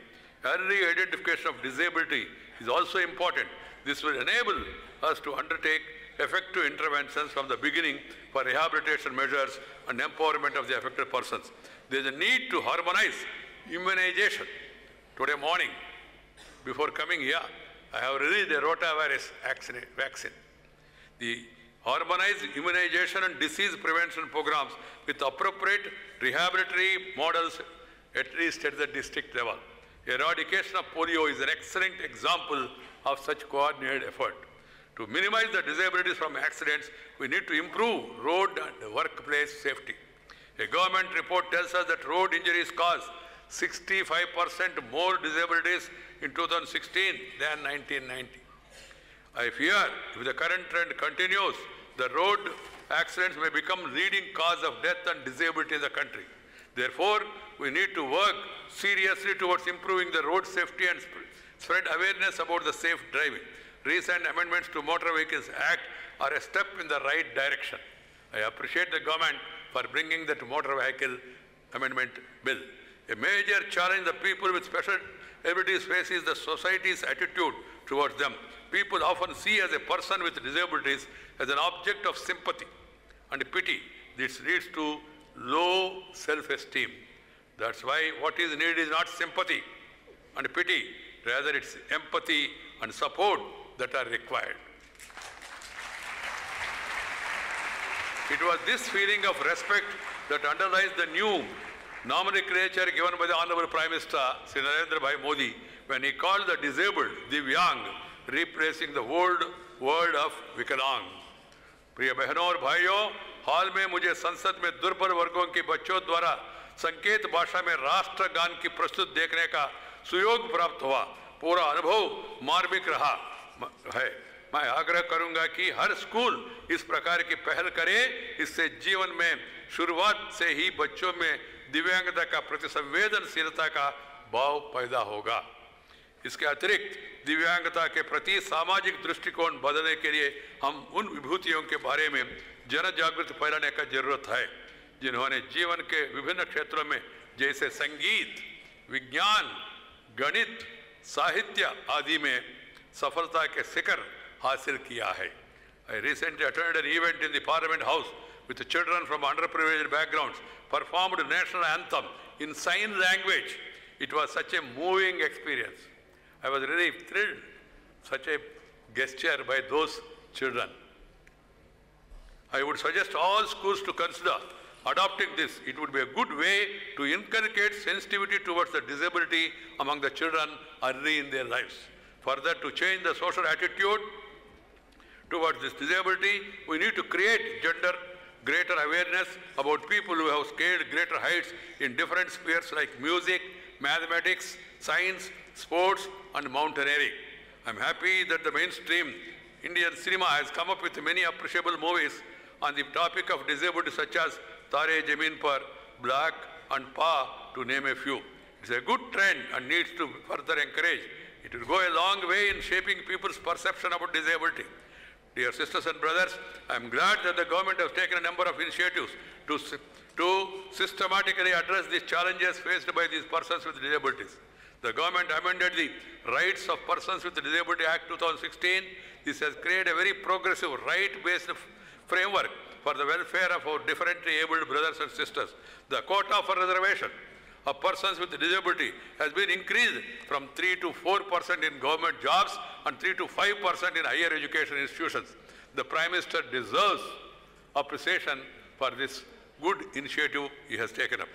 Early identification of disability is also important. This will enable us to undertake effective interventions from the beginning for rehabilitation measures and empowerment of the affected persons. There is a need to harmonize immunization. Today morning, before coming here, I have released a rotavirus vaccine. The harmonized immunization and disease prevention programs with appropriate rehabilitatory models, at least at the district level. Eradication of polio is an excellent example of such coordinated effort. To minimize the disabilities from accidents, we need to improve road and workplace safety. A government report tells us that road injuries cause 65% more disabilities in 2016 than 1990. I fear if the current trend continues, the road accidents may become leading cause of death and disability in the country. Therefore, we need to work seriously towards improving the road safety and spread awareness about the safe driving. Recent amendments to Motor Vehicles Act are a step in the right direction. I appreciate the government for bringing that Motor Vehicle Amendment Bill. A major challenge the people with special abilities face is the society's attitude towards them. People often see as a person with disabilities as an object of sympathy and pity. This leads to low self-esteem. That's why what is needed is not sympathy and pity, rather it's empathy and support that are required. It was this feeling of respect that underlies the new nomenclature given by the Honorable Prime Minister Shri Narendra Bhai Modi when he called the disabled Divyang, replacing the old word of Vikalang. प्रिय बहनों और भाइयों, हाल में मुझे संसद में दुर्बल वर्गों के बच्चों द्वारा संकेत भाषा में राष्ट्रगान की प्रस्तुति देखने का सुयोग प्राप्त हुआ। पूरा अनुभव मार्मिक रहा है। मैं आग्रह करूंगा कि हर स्कूल इस प्रकार की पहल करे। इससे जीवन में शुरुआत से ही बच्चों में दिव्यांगता का प्रति संवेदनशीलता का भाव पैदा होगा। इसके अतिरिक्त दिव्यांगता के प्रति सामाजिक दृष्टिकोण बदलने के लिए हम उन विभूतियों के बारे में जन जागृति फैलाने का जरूरत है जिन्होंने जीवन के विभिन्न क्षेत्रों में जैसे संगीत, विज्ञान, गणित, साहित्य आदि में सफलता के शिखर हासिल किया है. I recently attended an event in the Parliament House with the children from underprivileged backgrounds, performed the national anthem in sign language. It was such a moving experience. I was really thrilled, such a gesture by those children. I would suggest all schools to consider adopting this. It would be a good way to inculcate sensitivity towards the disability among the children early in their lives. Further, to change the social attitude towards this disability, we need to create greater awareness about people who have scaled greater heights in different spheres like music, mathematics, science, sports, and mountaineering. I'm happy that the mainstream Indian cinema has come up with many appreciable movies on the topic of disability such as Tare Zameen Par, Black, and Pa, to name a few. It's a good trend and needs to be further encouraged. It will go a long way in shaping people's perception about disability. Dear sisters and brothers, I am glad that the government has taken a number of initiatives to systematically address these challenges faced by these persons with disabilities. The government amended the Rights of Persons with Disability Act 2016. This has created a very progressive, right-based framework for the welfare of our differently abled brothers and sisters. The quota for reservation of persons with disability has been increased from 3 to 4% in government jobs and 3 to 5% in higher education institutions. The Prime Minister deserves appreciation for this good initiative he has taken up.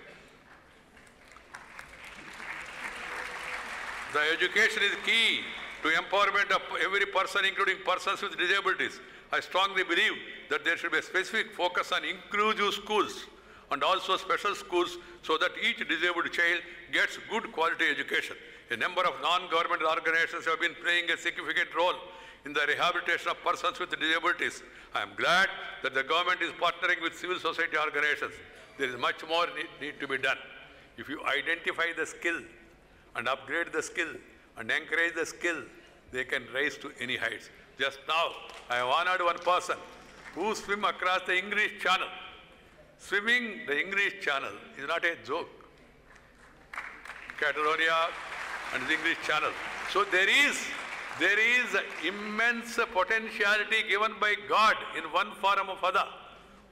The education is key to empowerment of every person, including persons with disabilities. I strongly believe that there should be a specific focus on inclusive schools and also special schools so that each disabled child gets good quality education. A number of non-government organizations have been playing a significant role in the rehabilitation of persons with disabilities. I am glad that the government is partnering with civil society organizations. There is much more need to be done. If you identify the skill and upgrade the skill and encourage the skill, they can rise to any heights. Just now, I have honored one person who swim across the English Channel. Swimming the English Channel is not a joke. Catalonia and the English Channel. So there is immense potentiality given by God in one form or other.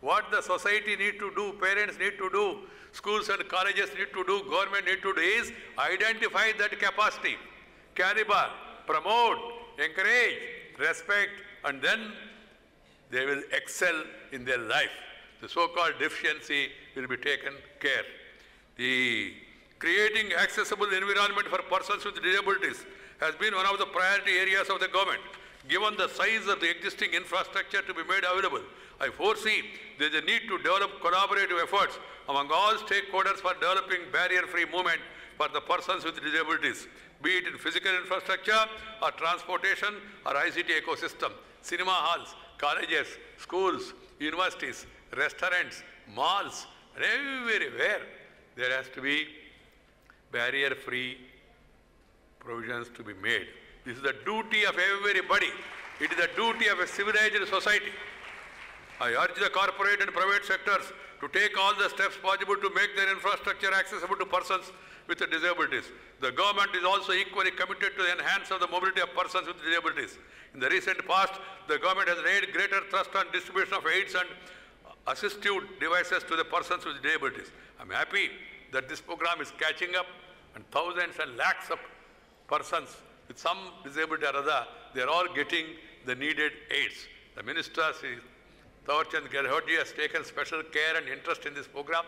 What the society need to do, parents need to do, schools and colleges need to do, government need to do is identify that capacity, caliber, promote, encourage, respect, and then they will excel in their life. The so-called deficiency will be taken care. The creating accessible environment for persons with disabilities has been one of the priority areas of the government. Given the size of the existing infrastructure to be made available, I foresee there is a need to develop collaborative efforts among all stakeholders for developing barrier-free movement for the persons with disabilities, be it in physical infrastructure or transportation or ICT ecosystem, cinema halls, colleges, schools, universities, restaurants, malls, and everywhere there has to be barrier-free provisions to be made. This is the duty of everybody. It is the duty of a civilized society. I urge the corporate and private sectors to take all the steps possible to make their infrastructure accessible to persons with disabilities. The government is also equally committed to the enhance of the mobility of persons with disabilities. In the recent past, the government has laid greater thrust on distribution of aids and assistive devices to the persons with disabilities. I'm happy that this program is catching up and thousands and lakhs of persons with some disability or other, they are all getting the needed aids. The Minister, Sri Tawarchand Gehlot has taken special care and interest in this program.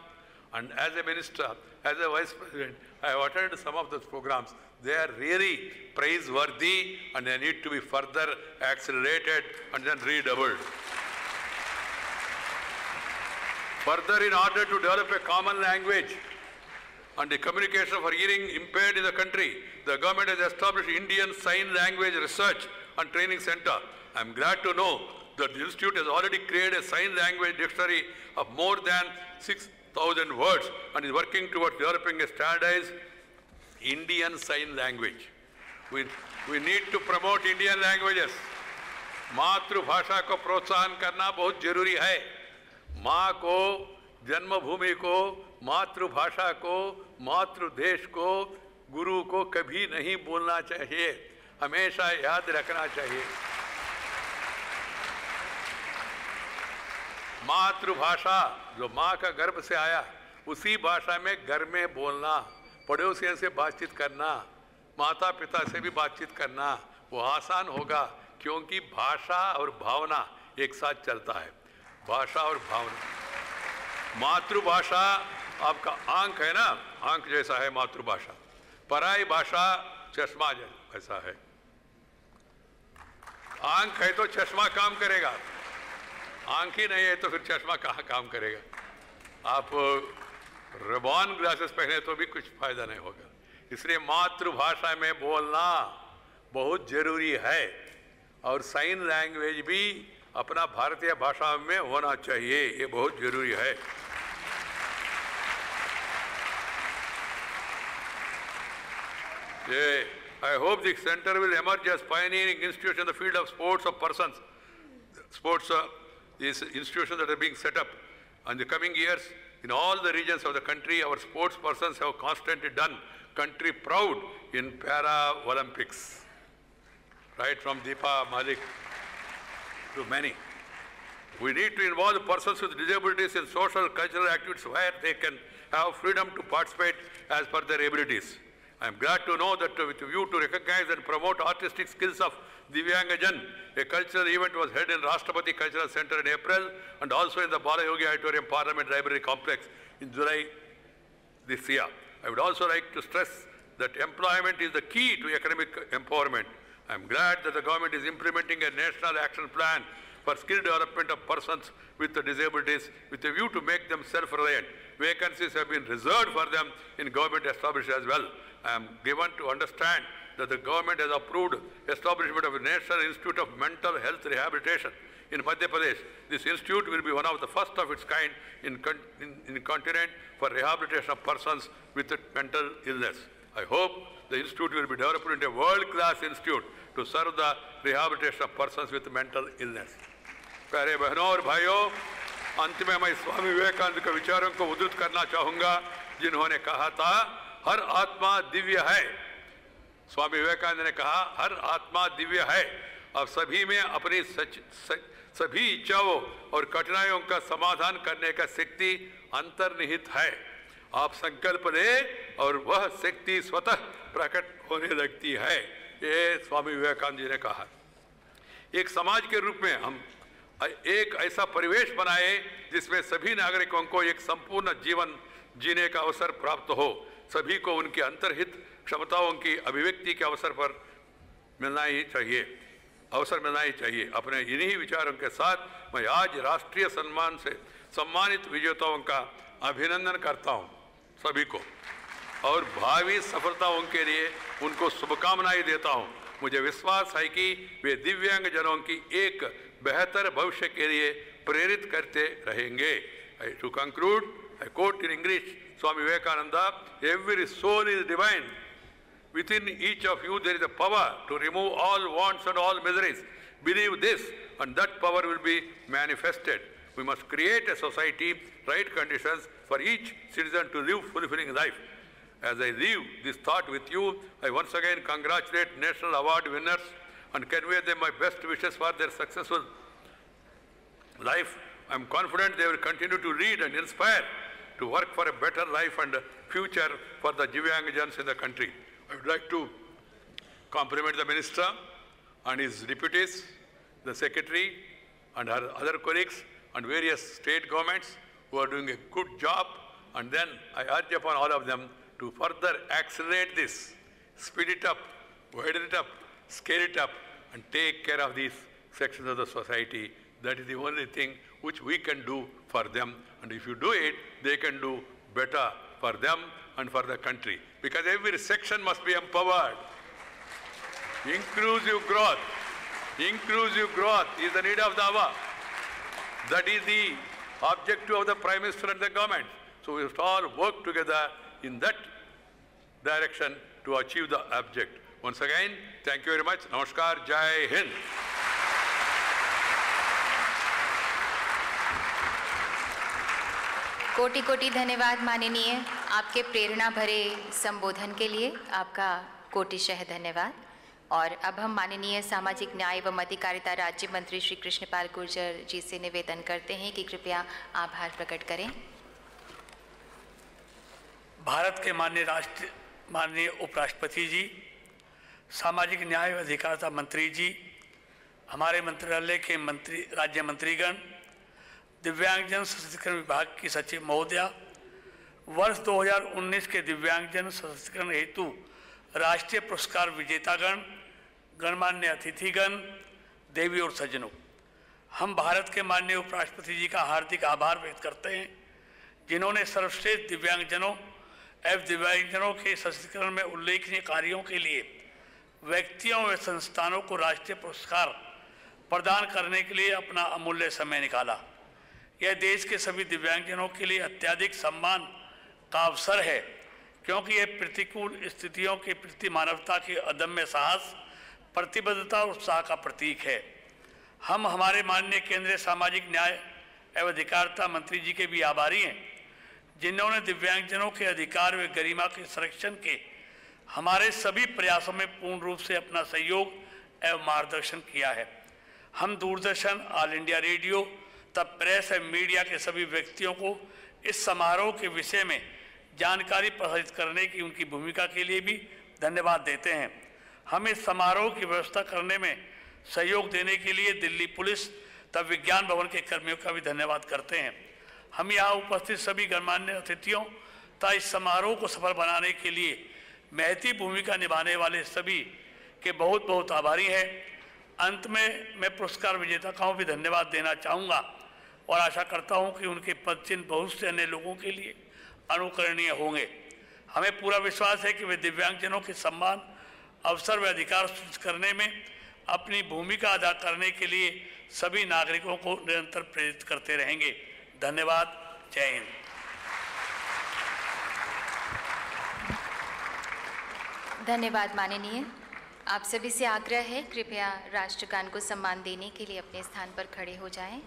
And as a Minister, as a Vice President, I have attended some of those programs. They are really praiseworthy and they need to be further accelerated and then redoubled. Further, in order to develop a common language and the communication for hearing impaired in the country, the government has established Indian Sign Language Research and Training Center. I am glad to know that the institute has already created a sign language dictionary of more than 6,000 words and is working towards developing a standardized Indian Sign Language. We need to promote Indian languages. मातृभाषा को प्रोत्साहन करना बहुत जरूरी है। माँ को, जन्मभूमि को, मातृभाषा को, मातृदेश को, गुरु को कभी नहीं भूलना चाहिए, हमेशा याद रखना चाहिए। मातृभाषा जो माँ का गर्भ से आया, उसी भाषा में घर में बोलना, पड़ोसियों से बातचीत करना, माता पिता से भी बातचीत करना, वो आसान होगा, क्योंकि भाषा और भावना एक साथ चलता है। भाषा और भावना। मातृभाषा आपका आंख है ना, आंख जैसा है मातृभाषा। पराई भाषा चश्मा जैसा है। आंख है तो चश्मा काम करेगा, आंख ही नहीं है तो फिर चश्मा कहाँ काम करेगा। आप रिबॉन ग्लासेस पहने तो भी कुछ फायदा नहीं होगा। इसलिए मातृभाषा में बोलना बहुत जरूरी है, और साइन लैंग्वेज भी अपना भारतीय भाषा में होना चाहिए, ये बहुत जरूरी है। I hope the center will emerge as pioneering institution in the field of sports of persons. Sports is institutions that are being set up. In the coming years, in all the regions of the country, our sports persons have constantly done country proud in Para-Olympics. Right from Deepa Malik to many. We need to involve persons with disabilities in social, cultural activities where they can have freedom to participate as per their abilities. I am glad to know that with a view to recognize and promote artistic skills of Divyangajan, a cultural event was held in Rashtrapati Cultural Center in April and also in the Balayogi Auditorium Parliament Library Complex in July this year. I would also like to stress that employment is the key to economic empowerment. I am glad that the government is implementing a national action plan for skill development of persons with disabilities with a view to make them self-reliant. Vacancies have been reserved for them in government established as well. I am given to understand that the government has approved establishment of a National Institute of Mental Health Rehabilitation in Madhya Pradesh. This institute will be one of the first of its kind in the continent for rehabilitation of persons with mental illness. I hope the institute will be developed into a world-class institute to serve the rehabilitation of persons with mental illness. प्यारे बहनों और भाइयों, अंत में मैं स्वामी विवेकानंद के विचारों को उद्धृत करना चाहूँगा, जिन्होंने कहा था हर आत्मा दिव्य है। स्वामी विवेकानंद ने कहा हर आत्मा दिव्य है और सभी में अपनी सभी इच्छाओं और कठिनाइयों का समाधान करने का शक्ति अंतर्निहित है। आप संकल्प लें और वह शक्ति स्वतः प्रकट होने लगती है। ये स्वामी विवेकानंद जी ने कहा। एक समाज के रूप में हम एक ऐसा परिवेश बनाए जिसमें सभी नागरिकों को एक संपूर्ण जीवन जीने का अवसर प्राप्त हो, सभी को उनके अंतर्हित क्षमताओं की अभिव्यक्ति के अवसर पर मिलना ही चाहिए, अवसर मिलना ही चाहिए। अपने इन्हीं विचारों के साथ मैं आज राष्ट्रीय सम्मान से सम्मानित विजेताओं का अभिनंदन करता हूं सभी को, और भावी सफलताओं के लिए उनको शुभकामनाएं देता हूं। मुझे विश्वास है कि वे दिव्यांग जनों की एक बेहतर भविष्य के लिए प्रेरित करते रहेंगे। To conclude, I quote in English Swami Vivekananda, "Every soul is divine. Within each of you there is a power to remove all wants and all miseries. Believe this and that power will be manifested. We must create a society, right conditions for each citizen to live fulfilling life." As I leave this thought with you, I once again congratulate National Award winners and convey them my best wishes for their successful life. I am confident they will continue to lead and inspire to work for a better life and future for the Divyangajans in the country. I would like to compliment the Minister and his deputies, the Secretary and her other colleagues and various state governments who are doing a good job, and then I urge upon all of them to further accelerate this, speed it up, widen it up, scale it up, and take care of these sections of the society. That is the only thing which we can do for them, and if you do it, they can do better for them and for the country. Because every section must be empowered. Inclusive growth is the need of the hour. That is the objective of the Prime Minister and the government. So we must all work together in that direction to achieve the object. Once again, thank you very much. Namaskar. Jai Hind. कोटि कोटि धन्यवाद माननीय, आपके प्रेरणा भरे संबोधन के लिए आपका कोटिशः धन्यवाद। और अब हम माननीय सामाजिक न्याय एवं अधिकारिता राज्य मंत्री श्री कृष्णपाल गुर्जर जी से निवेदन करते हैं कि कृपया आभार प्रकट करें। भारत के माननीय उपराष्ट्रपति जी, सामाजिक न्याय एवं अधिकारिता मंत्री जी, हमारे मंत्रालय के राज्य मंत्रीगण, दिव्यांगजन सशक्तिकरण विभाग की सचिव महोदया, वर्ष 2019 के दिव्यांगजन सशक्तिकरण हेतु राष्ट्रीय पुरस्कार विजेतागण, गणमान्य अतिथिगण, देवी और सज्जनों, हम भारत के माननीय उपराष्ट्रपति जी का हार्दिक आभार व्यक्त करते हैं, जिन्होंने सर्वश्रेष्ठ दिव्यांगजनों एवं दिव्यांगजनों के सशक्तिकरण में उल्लेखनीय कार्यों के लिए व्यक्तियों व संस्थानों को राष्ट्रीय पुरस्कार प्रदान करने के लिए अपना अमूल्य समय निकाला। यह देश के सभी दिव्यांगजनों के लिए अत्यधिक सम्मान का अवसर है, क्योंकि यह प्रतिकूल स्थितियों के प्रति मानवता के अदम्य साहस, प्रतिबद्धता और उत्साह का प्रतीक है। हम हमारे माननीय केंद्रीय सामाजिक न्याय एवं अधिकारिता मंत्री जी के भी आभारी हैं, जिन्होंने दिव्यांगजनों के अधिकार व गरिमा के संरक्षण के हमारे सभी प्रयासों में पूर्ण रूप से अपना सहयोग एवं मार्गदर्शन किया है। हम दूरदर्शन, ऑल इंडिया रेडियो, तब प्रेस एवं मीडिया के सभी व्यक्तियों को इस समारोह के विषय में जानकारी प्रसारित करने की उनकी भूमिका के लिए भी धन्यवाद देते हैं। हम इस समारोह की व्यवस्था करने में सहयोग देने के लिए दिल्ली पुलिस तब विज्ञान भवन के कर्मियों का भी धन्यवाद करते हैं। हम यहाँ उपस्थित सभी गणमान्य अतिथियों तथा इस समारोह को सफल बनाने के लिए महती भूमिका निभाने वाले सभी के बहुत बहुत आभारी हैं। अंत में मैं पुरस्कार विजेता को भी धन्यवाद देना चाहूँगा और आशा करता हूँ कि उनके पद चिन्ह बहुत से अन्य लोगों के लिए अनुकरणीय होंगे। हमें पूरा विश्वास है कि वे दिव्यांगजनों के सम्मान, अवसर व अधिकार सुनिश्चित करने में अपनी भूमिका अदा करने के लिए सभी नागरिकों को निरंतर प्रेरित करते रहेंगे। धन्यवाद। जय हिंद। धन्यवाद माननीय। आप सभी से आग्रह है, कृपया राष्ट्रगान को सम्मान देने के लिए अपने स्थान पर खड़े हो जाएं।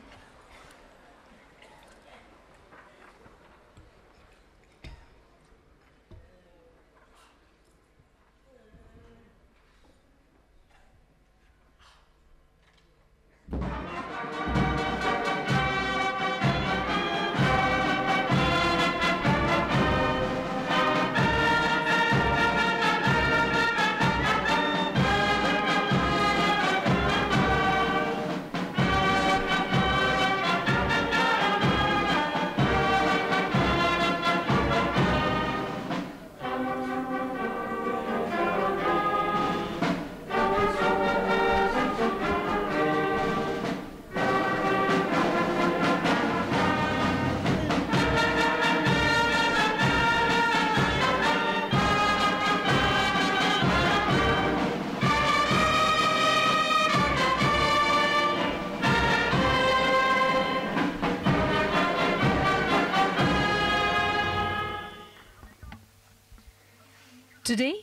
Today,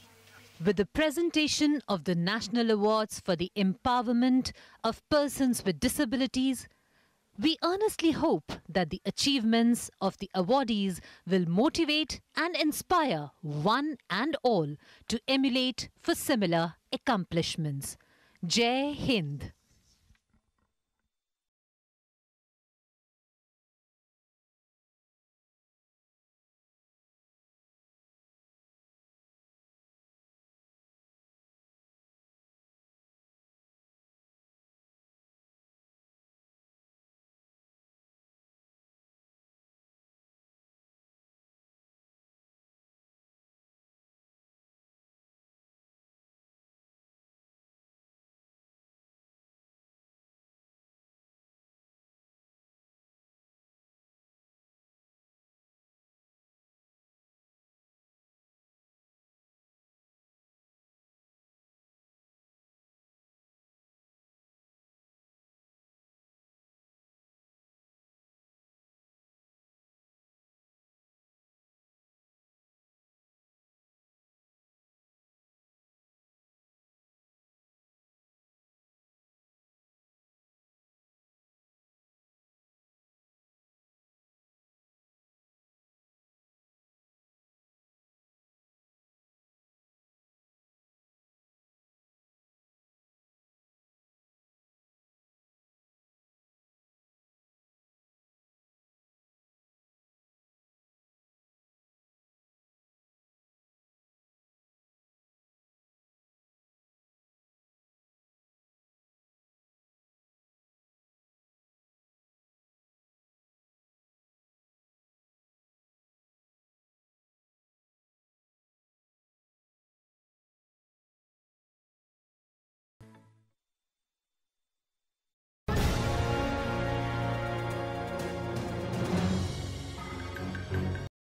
with the presentation of the National Awards for the Empowerment of Persons with Disabilities, we earnestly hope that the achievements of the awardees will motivate and inspire one and all to emulate for similar accomplishments. Jai Hind.